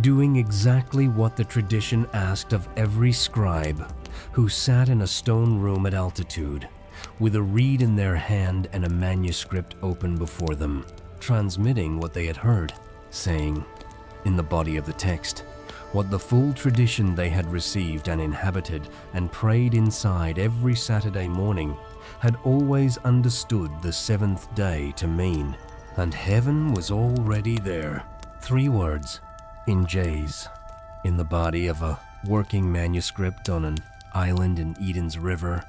Speaker 1: doing exactly what the tradition asked of every scribe who sat in a stone room at altitude, with a reed in their hand and a manuscript open before them, transmitting what they had heard, saying, in the body of the text, what the full tradition they had received and inhabited and prayed inside every Saturday morning had always understood the seventh day to mean, and heaven was already there. 3 words, in J's, in the body of a working manuscript on an island in Eden's river,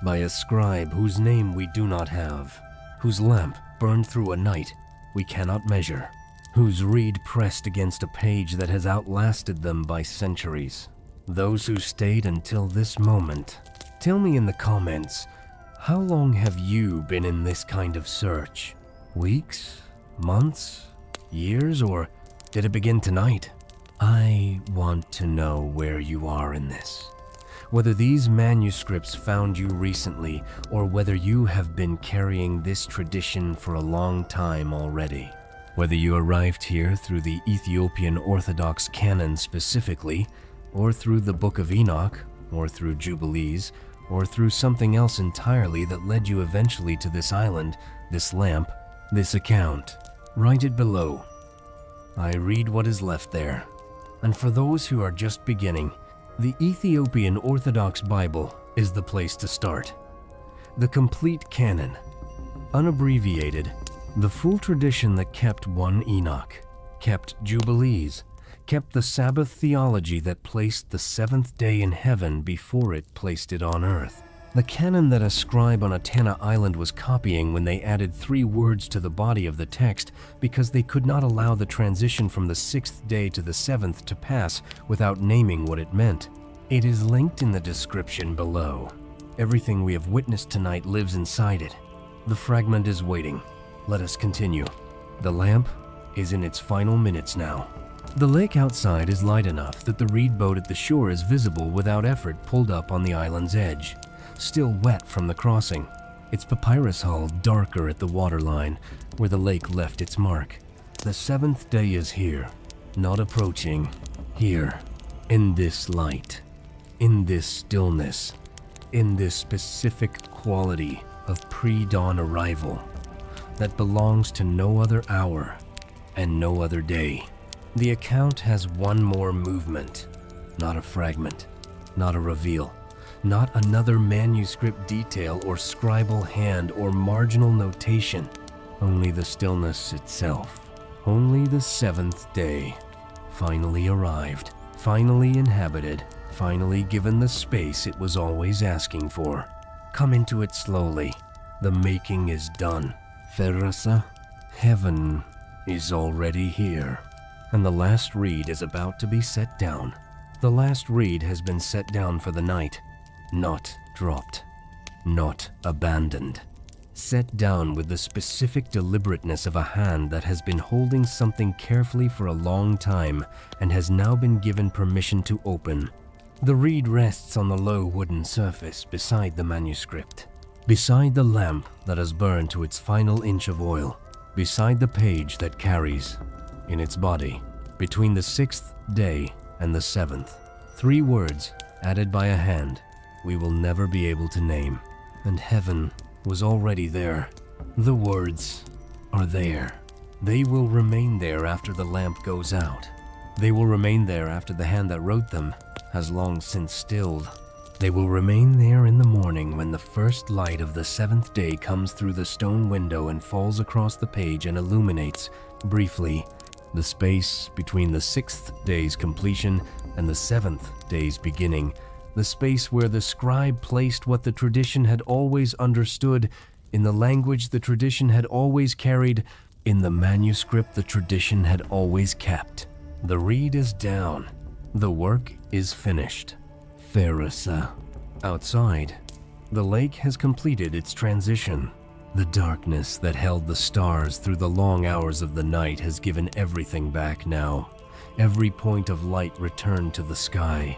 Speaker 1: by a scribe whose name we do not have, whose lamp burned through a night we cannot measure, whose reed pressed against a page that has outlasted them by centuries. Those who stayed until this moment, tell me in the comments, how long have you been in this kind of search? Weeks? Months? Years? Or did it begin tonight? I want to know where you are in this. Whether these manuscripts found you recently, or whether you have been carrying this tradition for a long time already. Whether you arrived here through the Ethiopian Orthodox canon specifically, or through the Book of Enoch, or through Jubilees, or through something else entirely that led you eventually to this island, this lamp, this account, write it below. I read what is left there. And for those who are just beginning, the Ethiopian Orthodox Bible is the place to start. The complete canon, unabbreviated, the full tradition that kept 1 Enoch, kept Jubilees, kept the Sabbath theology that placed the 7th day in heaven before it placed it on earth. The canon that a scribe on a Tanna island was copying when they added 3 words to the body of the text because they could not allow the transition from the 6th day to the 7th to pass without naming what it meant. It is linked in the description below. Everything we have witnessed tonight lives inside it. The fragment is waiting. Let us continue. The lamp is in its final minutes now. The lake outside is light enough that the reed boat at the shore is visible without effort pulled up on the island's edge, still wet from the crossing, its papyrus hull darker at the waterline where the lake left its mark. The 7th day is here, not approaching, here, in this light, in this stillness, in this specific quality of pre-dawn arrival that belongs to no other hour and no other day. The account has one more movement, not a fragment, not a reveal, not another manuscript detail or scribal hand or marginal notation, only the stillness itself. Only the 7th day, finally arrived, finally inhabited, finally given the space it was always asking for. Come into it slowly. The making is done. Ferasa, heaven is already here. And the last reed is about to be set down. The last reed has been set down for the night. Not dropped. Not abandoned. Set down with the specific deliberateness of a hand that has been holding something carefully for a long time and has now been given permission to open. The reed rests on the low wooden surface beside the manuscript, beside the lamp that has burned to its final inch of oil, beside the page that carries, in its body, between the 6th day and the 7th, 3 words added by a hand we will never be able to name. And heaven was already there. The words are there. They will remain there after the lamp goes out. They will remain there after the hand that wrote them has long since stilled. They will remain there in the morning when the first light of the 7th day comes through the stone window and falls across the page and illuminates, briefly, the space between the 6th day's completion and the 7th day's beginning, the space where the scribe placed what the tradition had always understood, in the language the tradition had always carried, in the manuscript the tradition had always kept. The reed is down. The work is finished. Ferasa. Outside, the lake has completed its transition. The darkness that held the stars through the long hours of the night has given everything back now. Every point of light returned to the sky.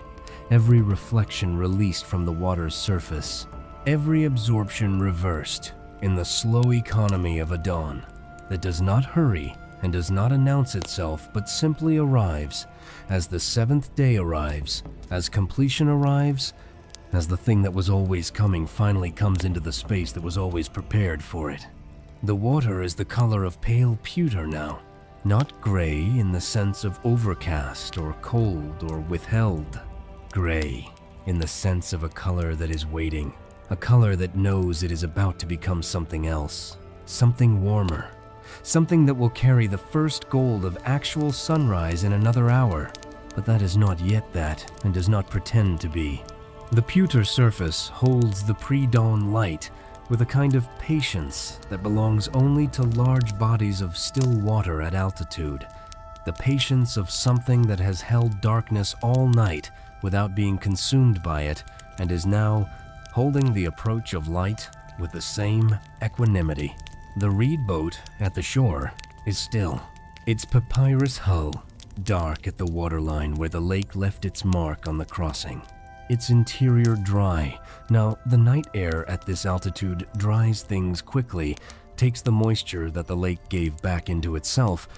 Speaker 1: Every reflection released from the water's surface. Every absorption reversed in the slow economy of a dawn that does not hurry and does not announce itself but simply arrives, as the seventh day arrives, as completion arrives, as the thing that was always coming finally comes into the space that was always prepared for it. The water is the color of pale pewter now, not gray in the sense of overcast or cold or withheld. Gray in the sense of a color that is waiting, a color that knows it is about to become something else, something warmer, something that will carry the first gold of actual sunrise in another hour. But that is not yet that, and does not pretend to be. The pewter surface holds the pre-dawn light with a kind of patience that belongs only to large bodies of still water at altitude, the patience of something that has held darkness all night without being consumed by it, and is now holding the approach of light with the same equanimity. The reed boat at the shore is still, its papyrus hull dark at the waterline where the lake left its mark on the crossing. Its interior dry. Now, the night air at this altitude dries things quickly, takes the moisture that the lake gave back into itself,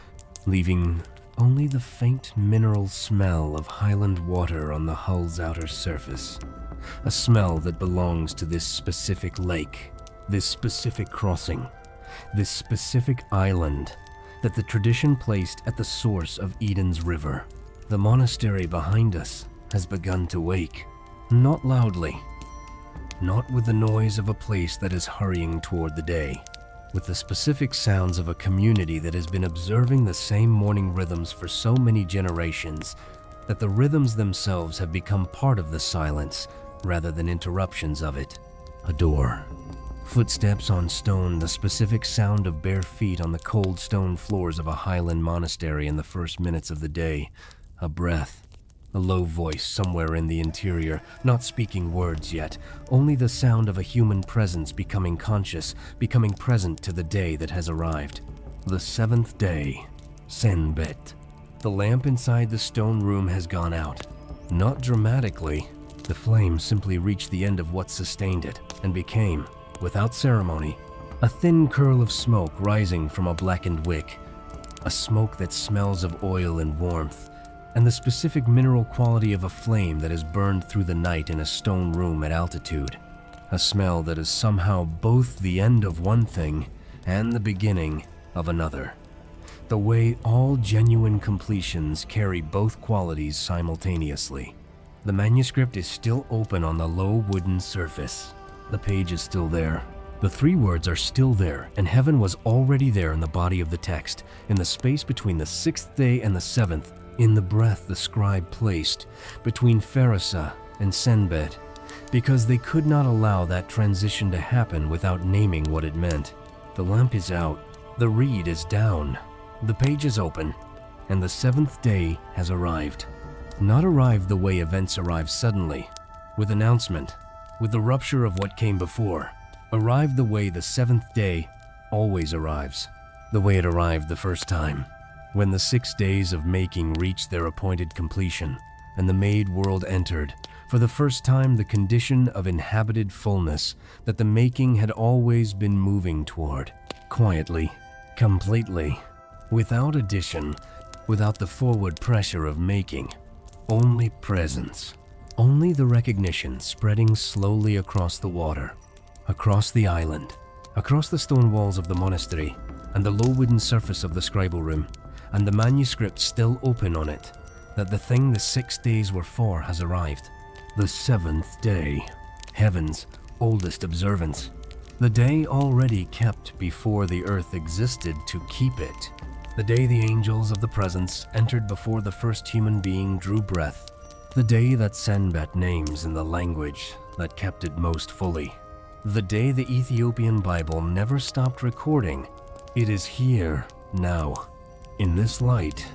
Speaker 1: leaving only the faint mineral smell of highland water on the hull's outer surface. A smell that belongs to this specific lake, this specific crossing, this specific island that the tradition placed at the source of Eden's river. The monastery behind us has begun to wake. Not loudly, not with the noise of a place that is hurrying toward the day, with the specific sounds of a community that has been observing the same morning rhythms for so many generations that the rhythms themselves have become part of the silence rather than interruptions of it. A door, footsteps on stone, the specific sound of bare feet on the cold stone floors of a Highland monastery in the first minutes of the day, a breath. A low voice somewhere in the interior, not speaking words yet, only the sound of a human presence becoming conscious, becoming present to the day that has arrived. The seventh day, Sanbat. The lamp inside the stone room has gone out. Not dramatically, the flame simply reached the end of what sustained it and became, without ceremony, a thin curl of smoke rising from a blackened wick, a smoke that smells of oil and warmth, and the specific mineral quality of a flame that has burned through the night in a stone room at altitude. A smell that is somehow both the end of one thing and the beginning of another. The way all genuine completions carry both qualities simultaneously. The manuscript is still open on the low wooden surface. The page is still there. The three words are still there, and heaven was already there in the body of the text, in the space between the sixth day and the seventh, in the breath the scribe placed between Pharisah and Sanbat, because they could not allow that transition to happen without naming what it meant. The lamp is out, the reed is down, the page is open, and the seventh day has arrived. Not arrived the way events arrive suddenly, with announcement, with the rupture of what came before. Arrived the way the seventh day always arrives, the way it arrived the first time. When the 6 days of making reached their appointed completion, and the made world entered, for the first time, the condition of inhabited fullness that the making had always been moving toward, quietly, completely, without addition, without the forward pressure of making, only presence, only the recognition spreading slowly across the water, across the island, across the stone walls of the monastery, and the low wooden surface of the scribal room, and the manuscript still open on it, that the thing the 6 days were for has arrived. The seventh day, heaven's oldest observance. The day already kept before the earth existed to keep it. The day the angels of the presence entered before the first human being drew breath. The day that Sanbat names in the language that kept it most fully. The day the Ethiopian Bible never stopped recording. It is here now. In this light,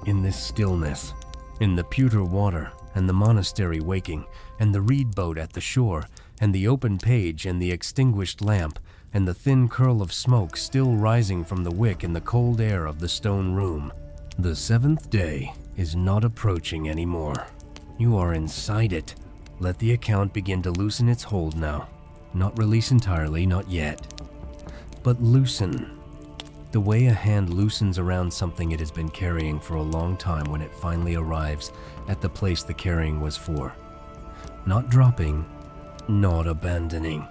Speaker 1: in this stillness, in the pewter water, and the monastery waking, and the reed boat at the shore, and the open page, and the extinguished lamp, and the thin curl of smoke still rising from the wick in the cold air of the stone room. The seventh day is not approaching anymore. You are inside it. Let the account begin to loosen its hold now. Not release entirely, not yet. But loosen. The way a hand loosens around something it has been carrying for a long time when it finally arrives at the place the carrying was for. Not dropping, not abandoning.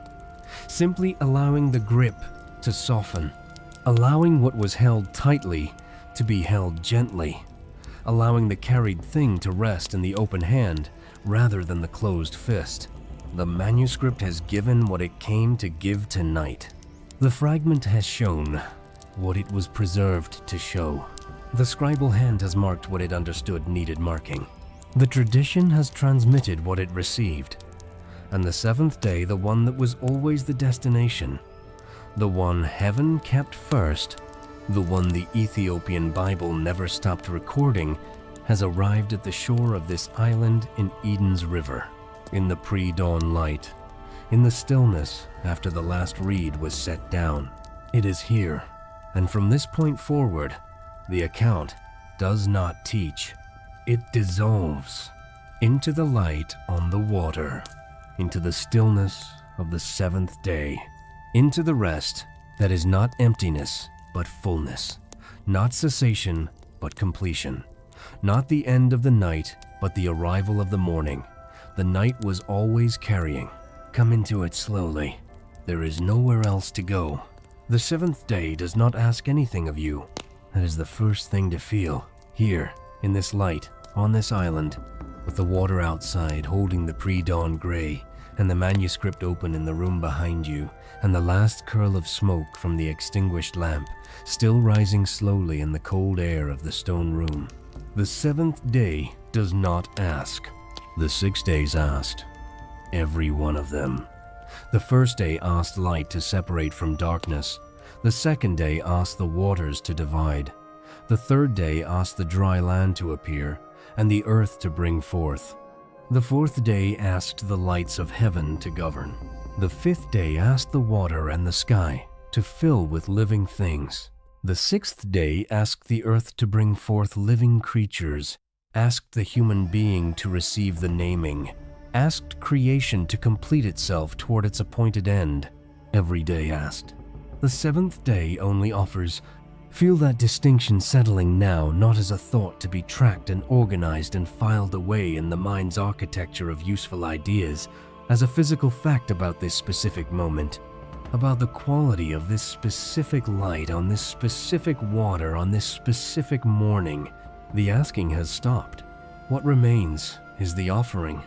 Speaker 1: Simply allowing the grip to soften. Allowing what was held tightly to be held gently. Allowing the carried thing to rest in the open hand rather than the closed fist. The manuscript has given what it came to give tonight. The fragment has shown what it was preserved to show. The scribal hand has marked what it understood needed marking. The tradition has transmitted what it received. And the seventh day, the one that was always the destination, the one heaven kept first, the one the Ethiopian Bible never stopped recording, has arrived at the shore of this island in Eden's river, in the pre-dawn light, in the stillness after the last reed was set down. It is here, and from this point forward, the account does not teach. It dissolves into the light on the water, into the stillness of the seventh day, into the rest that is not emptiness but fullness, not cessation but completion, not the end of the night but the arrival of the morning. The night was always carrying. Come into it slowly. There is nowhere else to go. The seventh day does not ask anything of you. That is the first thing to feel. Here, in this light, on this island, with the water outside holding the pre-dawn gray, and the manuscript open in the room behind you, and the last curl of smoke from the extinguished lamp still rising slowly in the cold air of the stone room. The seventh day does not ask. The 6 days asked. Every one of them. The first day asked light to separate from darkness. The second day asked the waters to divide. The third day asked the dry land to appear, and the earth to bring forth. The fourth day asked the lights of heaven to govern. The fifth day asked the water and the sky to fill with living things. The sixth day asked the earth to bring forth living creatures, asked the human being to receive the naming, asked creation to complete itself toward its appointed end. Every day asked. The seventh day only offers. Feel that distinction settling now, not as a thought to be tracked and organized and filed away in the mind's architecture of useful ideas, as a physical fact about this specific moment, about the quality of this specific light on this specific water on this specific morning. The asking has stopped. What remains is the offering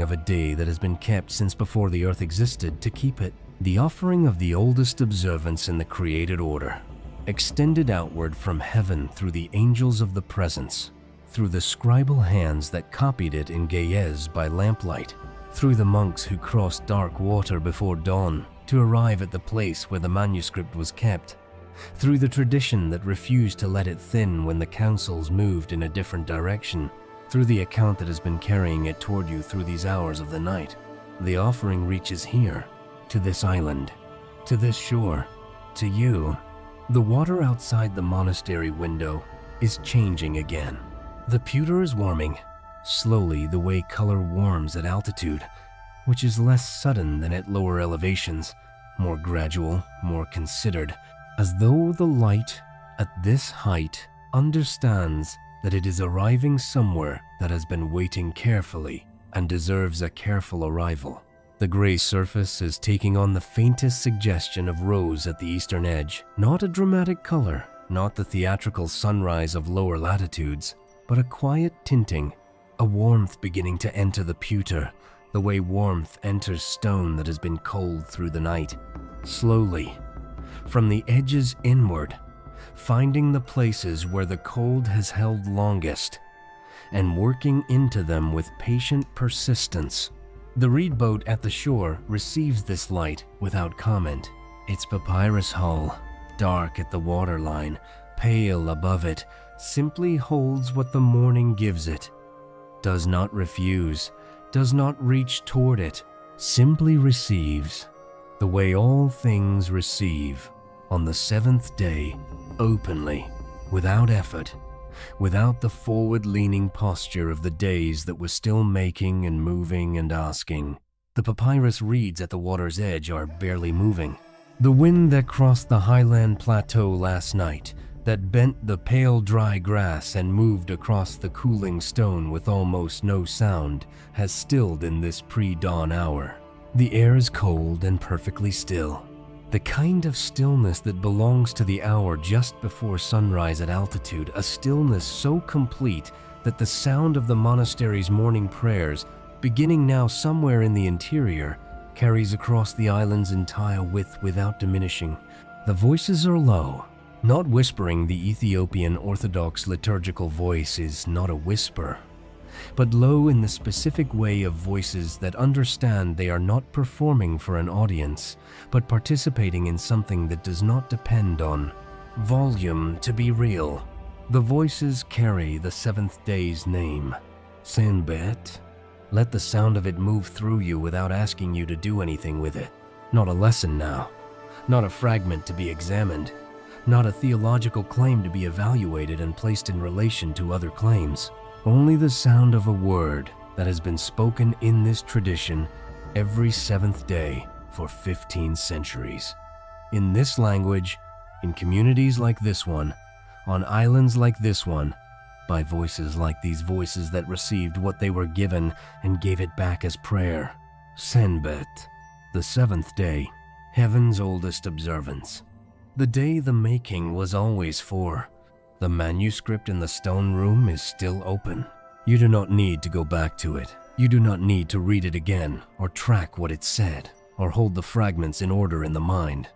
Speaker 1: of a day that has been kept since before the earth existed to keep it, the offering of the oldest observance in the created order, extended outward from heaven through the angels of the presence, through the scribal hands that copied it in Ge'ez by lamplight, through the monks who crossed dark water before dawn to arrive at the place where the manuscript was kept, through the tradition that refused to let it thin when the councils moved in a different direction, through the account that has been carrying it toward you through these hours of the night. The offering reaches here, to this island, to this shore, to you. The water outside the monastery window is changing again. The pewter is warming, slowly the way color warms at altitude, which is less sudden than at lower elevations, more gradual, more considered, as though the light at this height understands that it is arriving somewhere that has been waiting carefully and deserves a careful arrival. The gray surface is taking on the faintest suggestion of rose at the eastern edge, not a dramatic color, not the theatrical sunrise of lower latitudes, but a quiet tinting, a warmth beginning to enter the pewter, the way warmth enters stone that has been cold through the night, slowly, from the edges inward, finding the places where the cold has held longest, and working into them with patient persistence. The reed boat at the shore receives this light without comment. Its papyrus hull, dark at the waterline, pale above it, simply holds what the morning gives it, does not refuse, does not reach toward it, simply receives, the way all things receive, on the seventh day, openly, without effort, without the forward-leaning posture of the days that were still making and moving and asking. The papyrus reeds at the water's edge are barely moving. The wind that crossed the highland plateau last night, that bent the pale dry grass and moved across the cooling stone with almost no sound, has stilled in this pre-dawn hour. The air is cold and perfectly still. The kind of stillness that belongs to the hour just before sunrise at altitude, a stillness so complete that the sound of the monastery's morning prayers, beginning now somewhere in the interior, carries across the island's entire width without diminishing. The voices are low. Not whispering. The Ethiopian Orthodox liturgical voice is not a whisper, but low in the specific way of voices that understand they are not performing for an audience, but participating in something that does not depend on volume to be real. The voices carry the seventh day's name, Sanbat. Let the sound of it move through you without asking you to do anything with it. Not a lesson now, not a fragment to be examined, not a theological claim to be evaluated and placed in relation to other claims. Only the sound of a word that has been spoken in this tradition every seventh day for 15 centuries. In this language, in communities like this one, on islands like this one, by voices like these voices that received what they were given and gave it back as prayer. Sanbat, the seventh day, heaven's oldest observance. The day the making was always for. The manuscript in the stone room is still open. You do not need to go back to it. You do not need to read it again, or track what it said, or hold the fragments in order in the mind.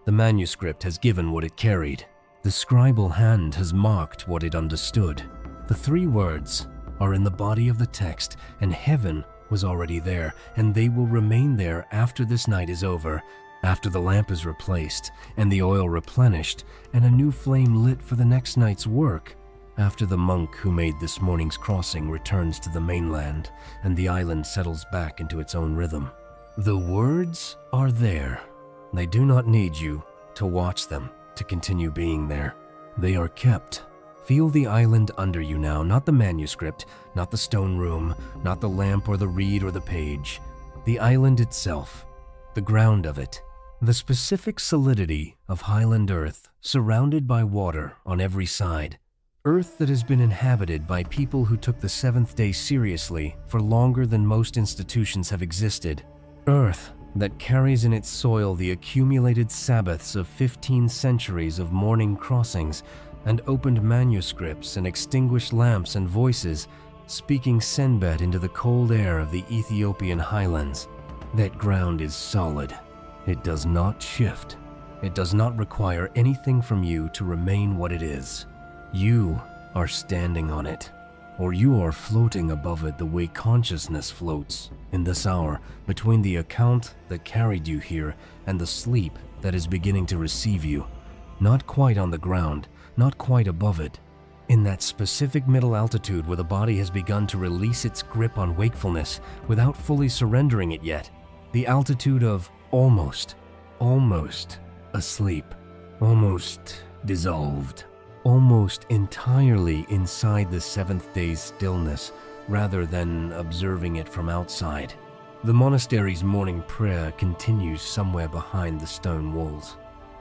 Speaker 1: The manuscript has given what it carried. The scribal hand has marked what it understood. The three words are in the body of the text, and heaven was already there, and they will remain there after this night is over, after the lamp is replaced, and the oil replenished, and a new flame lit for the next night's work, after the monk who made this morning's crossing returns to the mainland, and the island settles back into its own rhythm. The words are there. They do not need you to watch them to continue being there. They are kept. Feel the island under you now, not the manuscript, not the stone room, not the lamp or the reed or the page. The island itself, the ground of it, the specific solidity of highland earth, surrounded by water on every side. Earth that has been inhabited by people who took the seventh day seriously for longer than most institutions have existed. Earth that carries in its soil the accumulated Sabbaths of 15 centuries of morning crossings and opened manuscripts and extinguished lamps and voices, speaking Sanbat into the cold air of the Ethiopian highlands. That ground is solid. It does not shift. It does not require anything from you to remain what it is. You are standing on it, or you are floating above it the way consciousness floats in this hour between the account that carried you here and the sleep that is beginning to receive you. Not quite on the ground, not quite above it. In that specific middle altitude where the body has begun to release its grip on wakefulness without fully surrendering it yet. The altitude of almost asleep, almost dissolved. Almost entirely inside the seventh day's stillness, rather than observing it from outside. The monastery's morning prayer continues somewhere behind the stone walls.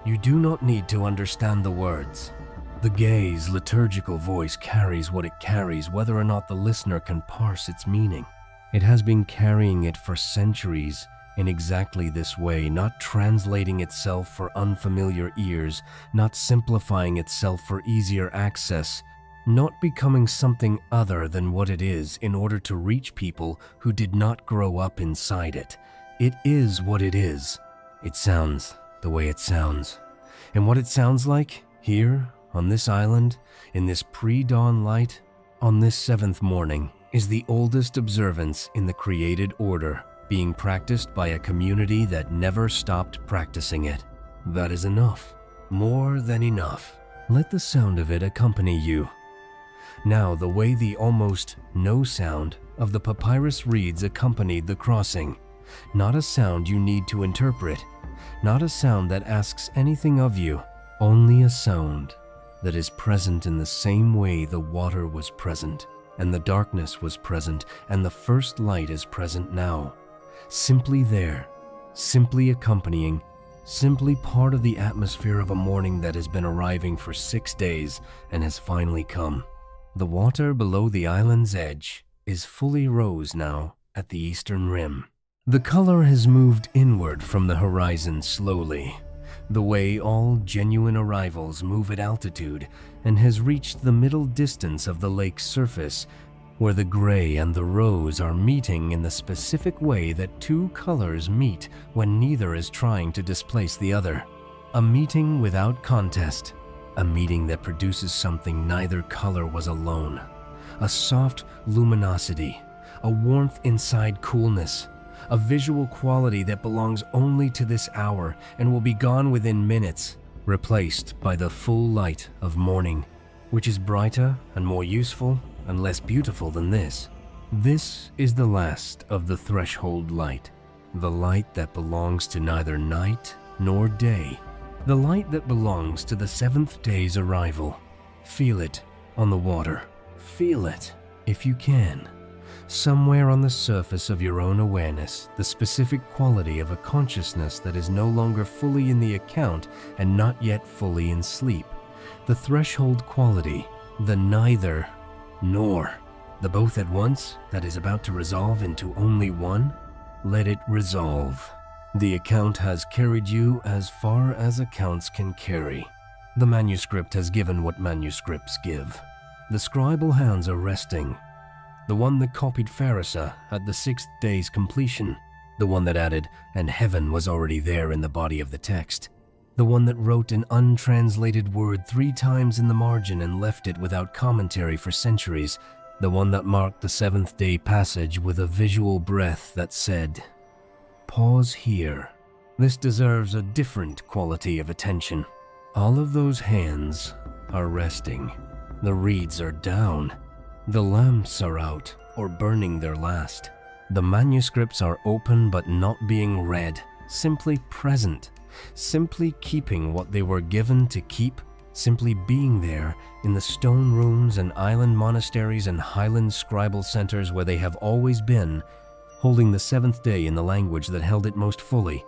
Speaker 1: You do not need to understand the words. The gaze, liturgical voice carries what it carries, whether or not the listener can parse its meaning. It has been carrying it for centuries, in exactly this way, not translating itself for unfamiliar ears, not simplifying itself for easier access, not becoming something other than what it is in order to reach people who did not grow up inside it. It is what it is. It sounds the way it sounds. And what it sounds like, here, on this island, in this pre-dawn light, on this seventh morning, is the oldest observance in the created order, being practiced by a community that never stopped practicing it. That is enough. More than enough. Let the sound of it accompany you. Now, the way the almost no sound of the papyrus reeds accompanied the crossing. Not a sound you need to interpret. Not a sound that asks anything of you. Only a sound that is present in the same way the water was present, and the darkness was present, and the first light is present now. Simply there, simply accompanying, simply part of the atmosphere of a morning that has been arriving for 6 days and has finally come. The water below the island's edge is fully rose now at the eastern rim. The color has moved inward from the horizon slowly, the way all genuine arrivals move at altitude, and has reached the middle distance of the lake's surface, where the gray and the rose are meeting in the specific way that two colors meet when neither is trying to displace the other. A meeting without contest, a meeting that produces something neither color was alone. A soft luminosity, a warmth inside coolness, a visual quality that belongs only to this hour and will be gone within minutes, replaced by the full light of morning, which is brighter and more useful and less beautiful than this. This is the last of the threshold light, the light that belongs to neither night nor day, the light that belongs to the seventh day's arrival. Feel it on the water. Feel it, if you can, somewhere on the surface of your own awareness, the specific quality of a consciousness that is no longer fully in the account and not yet fully in sleep. The threshold quality, the neither nor, the both at once that is about to resolve into only one. Let it resolve. The account has carried you as far as accounts can carry. The manuscript has given what manuscripts give. The scribal hands are resting. The one that copied Pharisah at the 6th day's completion. The one that added, and heaven was already there in the body of the text. The one that wrote an untranslated word 3 times in the margin and left it without commentary for centuries. The one that marked the 7th day passage with a visual breath that said, "Pause here. This deserves a different quality of attention." All of those hands are resting. The reeds are down. The lamps are out or burning their last. The manuscripts are open but not being read, simply present, simply keeping what they were given to keep, simply being there in the stone rooms and island monasteries and highland scribal centers where they have always been, holding the 7th day in the language that held it most fully,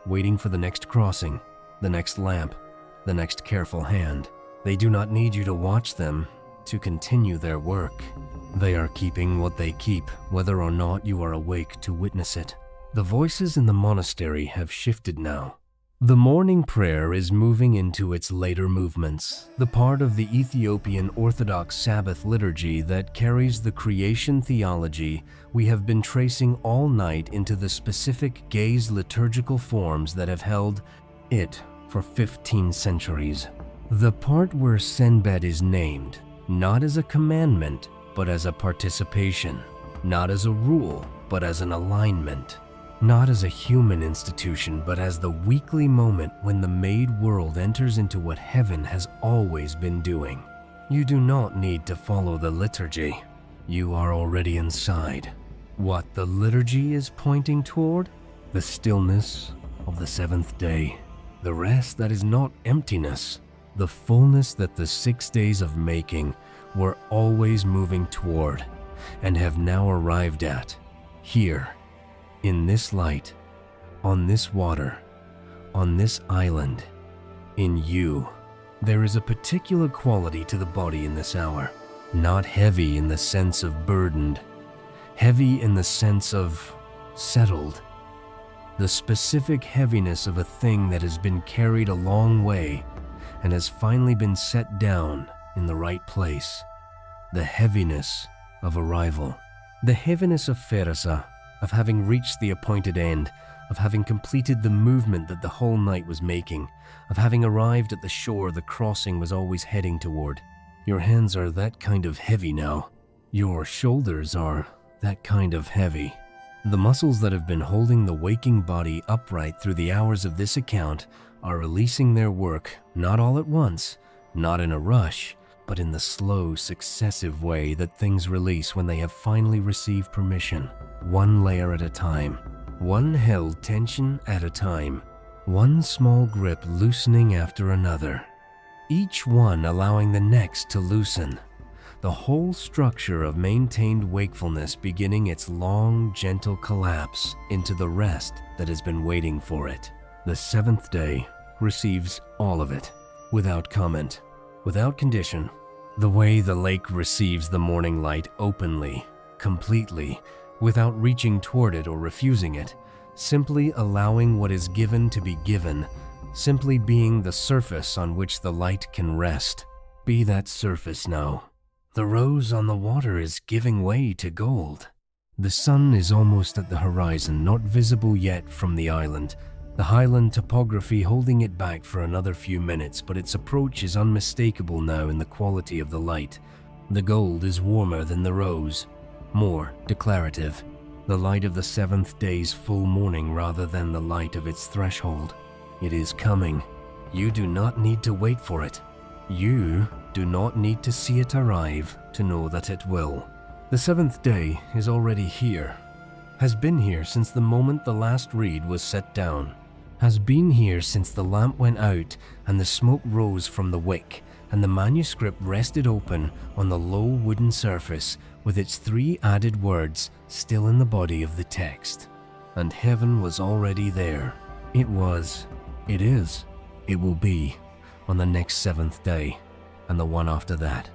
Speaker 1: waiting for the next crossing, the next lamp, the next careful hand. They do not need you to watch them to continue their work. They are keeping what they keep, whether or not you are awake to witness it. The voices in the monastery have shifted now. The morning prayer is moving into its later movements, the part of the Ethiopian Orthodox Sabbath liturgy that carries the creation theology we have been tracing all night into the specific gaze liturgical forms that have held it for 15 centuries. The part where Sanbat is named, not as a commandment, but as a participation, not as a rule, but as an alignment, not as a human institution, but as the weekly moment when the made world enters into what heaven has always been doing. You do not need to follow the liturgy. You are already inside. What the liturgy is pointing toward? The stillness of the 7th day, the rest that is not emptiness, the fullness that the 6 days of making were always moving toward and have now arrived at, here, in this light, on this water, on this island, in you. There is a particular quality to the body in this hour, not heavy in the sense of burdened, heavy in the sense of settled. The specific heaviness of a thing that has been carried a long way and has finally been set down in the right place. The heaviness of arrival. The heaviness of Pharisah, of having reached the appointed end, of having completed the movement that the whole night was making, of having arrived at the shore the crossing was always heading toward. Your hands are that kind of heavy now. Your shoulders are that kind of heavy. The muscles that have been holding the waking body upright through the hours of this account are releasing their work, not all at once, not in a rush, but in the slow, successive way that things release when they have finally received permission, one layer at a time, one held tension at a time, one small grip loosening after another, each one allowing the next to loosen, the whole structure of maintained wakefulness beginning its long, gentle collapse into the rest that has been waiting for it. The seventh day receives all of it, without comment, without condition. The way the lake receives the morning light openly, completely, without reaching toward it or refusing it, simply allowing what is given to be given, simply being the surface on which the light can rest. Be that surface now. The rose on the water is giving way to gold. The sun is almost at the horizon, not visible yet from the island, the highland topography holding it back for another few minutes, but its approach is unmistakable now in the quality of the light. The gold is warmer than the rose, more declarative, the light of the seventh day's full morning rather than the light of its threshold. It is coming. You do not need to wait for it. You do not need to see it arrive to know that it will. The seventh day is already here, has been here since the moment the last reed was set down, has been here since the lamp went out and the smoke rose from the wick and the manuscript rested open on the low wooden surface with its 3 added words still in the body of the text. And heaven was already there. It was, it is, it will be on the next 7th day and the one after that.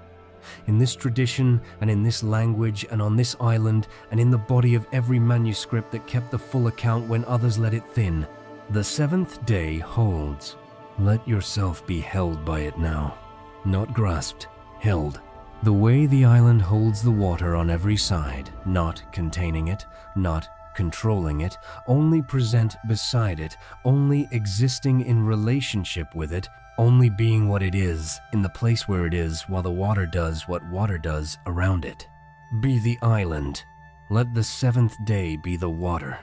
Speaker 1: In this tradition and in this language and on this island and in the body of every manuscript that kept the full account when others let it thin, the 7th day holds. Let yourself be held by it now. Not grasped, held. The way the island holds the water on every side, not containing it, not controlling it, only present beside it, only existing in relationship with it, only being what it is in the place where it is while the water does what water does around it. Be the island. Let the 7th day be the water.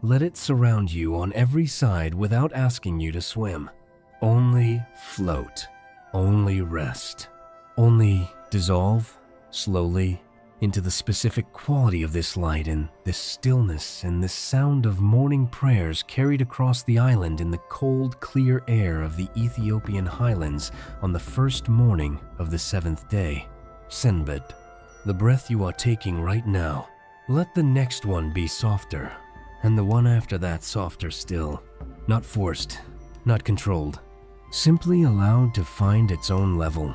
Speaker 1: Let it surround you on every side without asking you to swim. Only float. Only rest. Only dissolve slowly into the specific quality of this light and this stillness and this sound of morning prayers carried across the island in the cold, clear air of the Ethiopian Highlands on the first morning of the 7th day. Sanbat, the breath you are taking right now, let the next one be softer, and the one after that softer still. Not forced, not controlled, simply allowed to find its own level,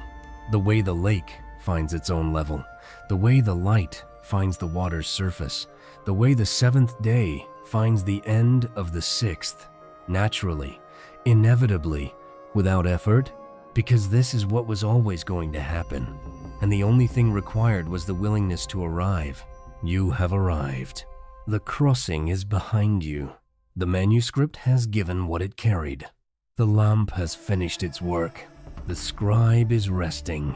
Speaker 1: the way the lake finds its own level, the way the light finds the water's surface, the way the 7th day finds the end of the 6th, naturally, inevitably, without effort, because this is what was always going to happen, and the only thing required was the willingness to arrive. You have arrived. The crossing is behind you. The manuscript has given what it carried. The lamp has finished its work. The scribe is resting.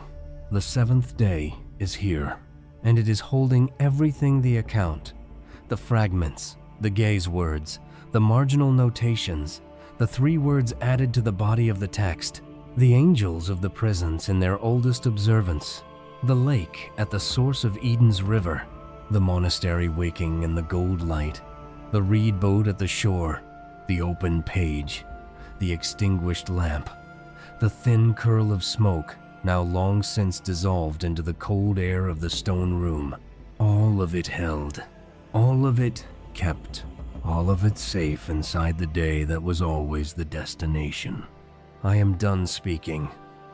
Speaker 1: The 7th day is here, and it is holding everything the account, the fragments, the gaze words, the marginal notations, the 3 words added to the body of the text, the angels of the presence in their oldest observance, the lake at the source of Eden's river, the monastery waking in the gold light, the reed boat at the shore, the open page, the extinguished lamp, the thin curl of smoke now long since dissolved into the cold air of the stone room. All of it held, all of it kept, all of it safe inside the day that was always the destination. I am done speaking.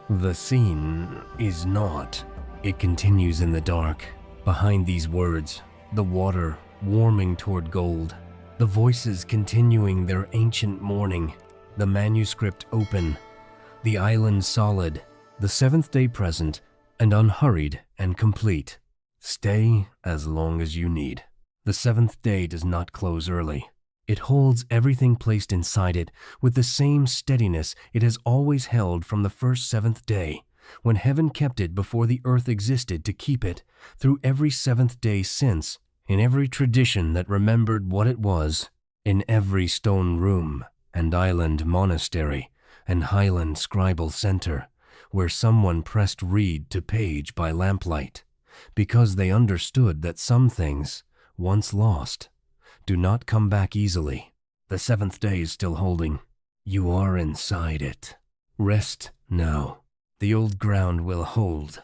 Speaker 1: The scene is not. It continues in the dark. Behind these words, the water warming toward gold, the voices continuing their ancient mourning, the manuscript open, the island solid, the 7th day present and unhurried and complete. Stay as long as you need. The 7th day does not close early. It holds everything placed inside it with the same steadiness it has always held from the first 7th day, when heaven kept it before the earth existed to keep it, through every 7th day since, in every tradition that remembered what it was, in every stone room and island monastery and highland scribal center, where someone pressed reed to page by lamplight, because they understood that some things, once lost, do not come back easily. The 7th day is still holding. You are inside it. Rest now. The old ground will hold.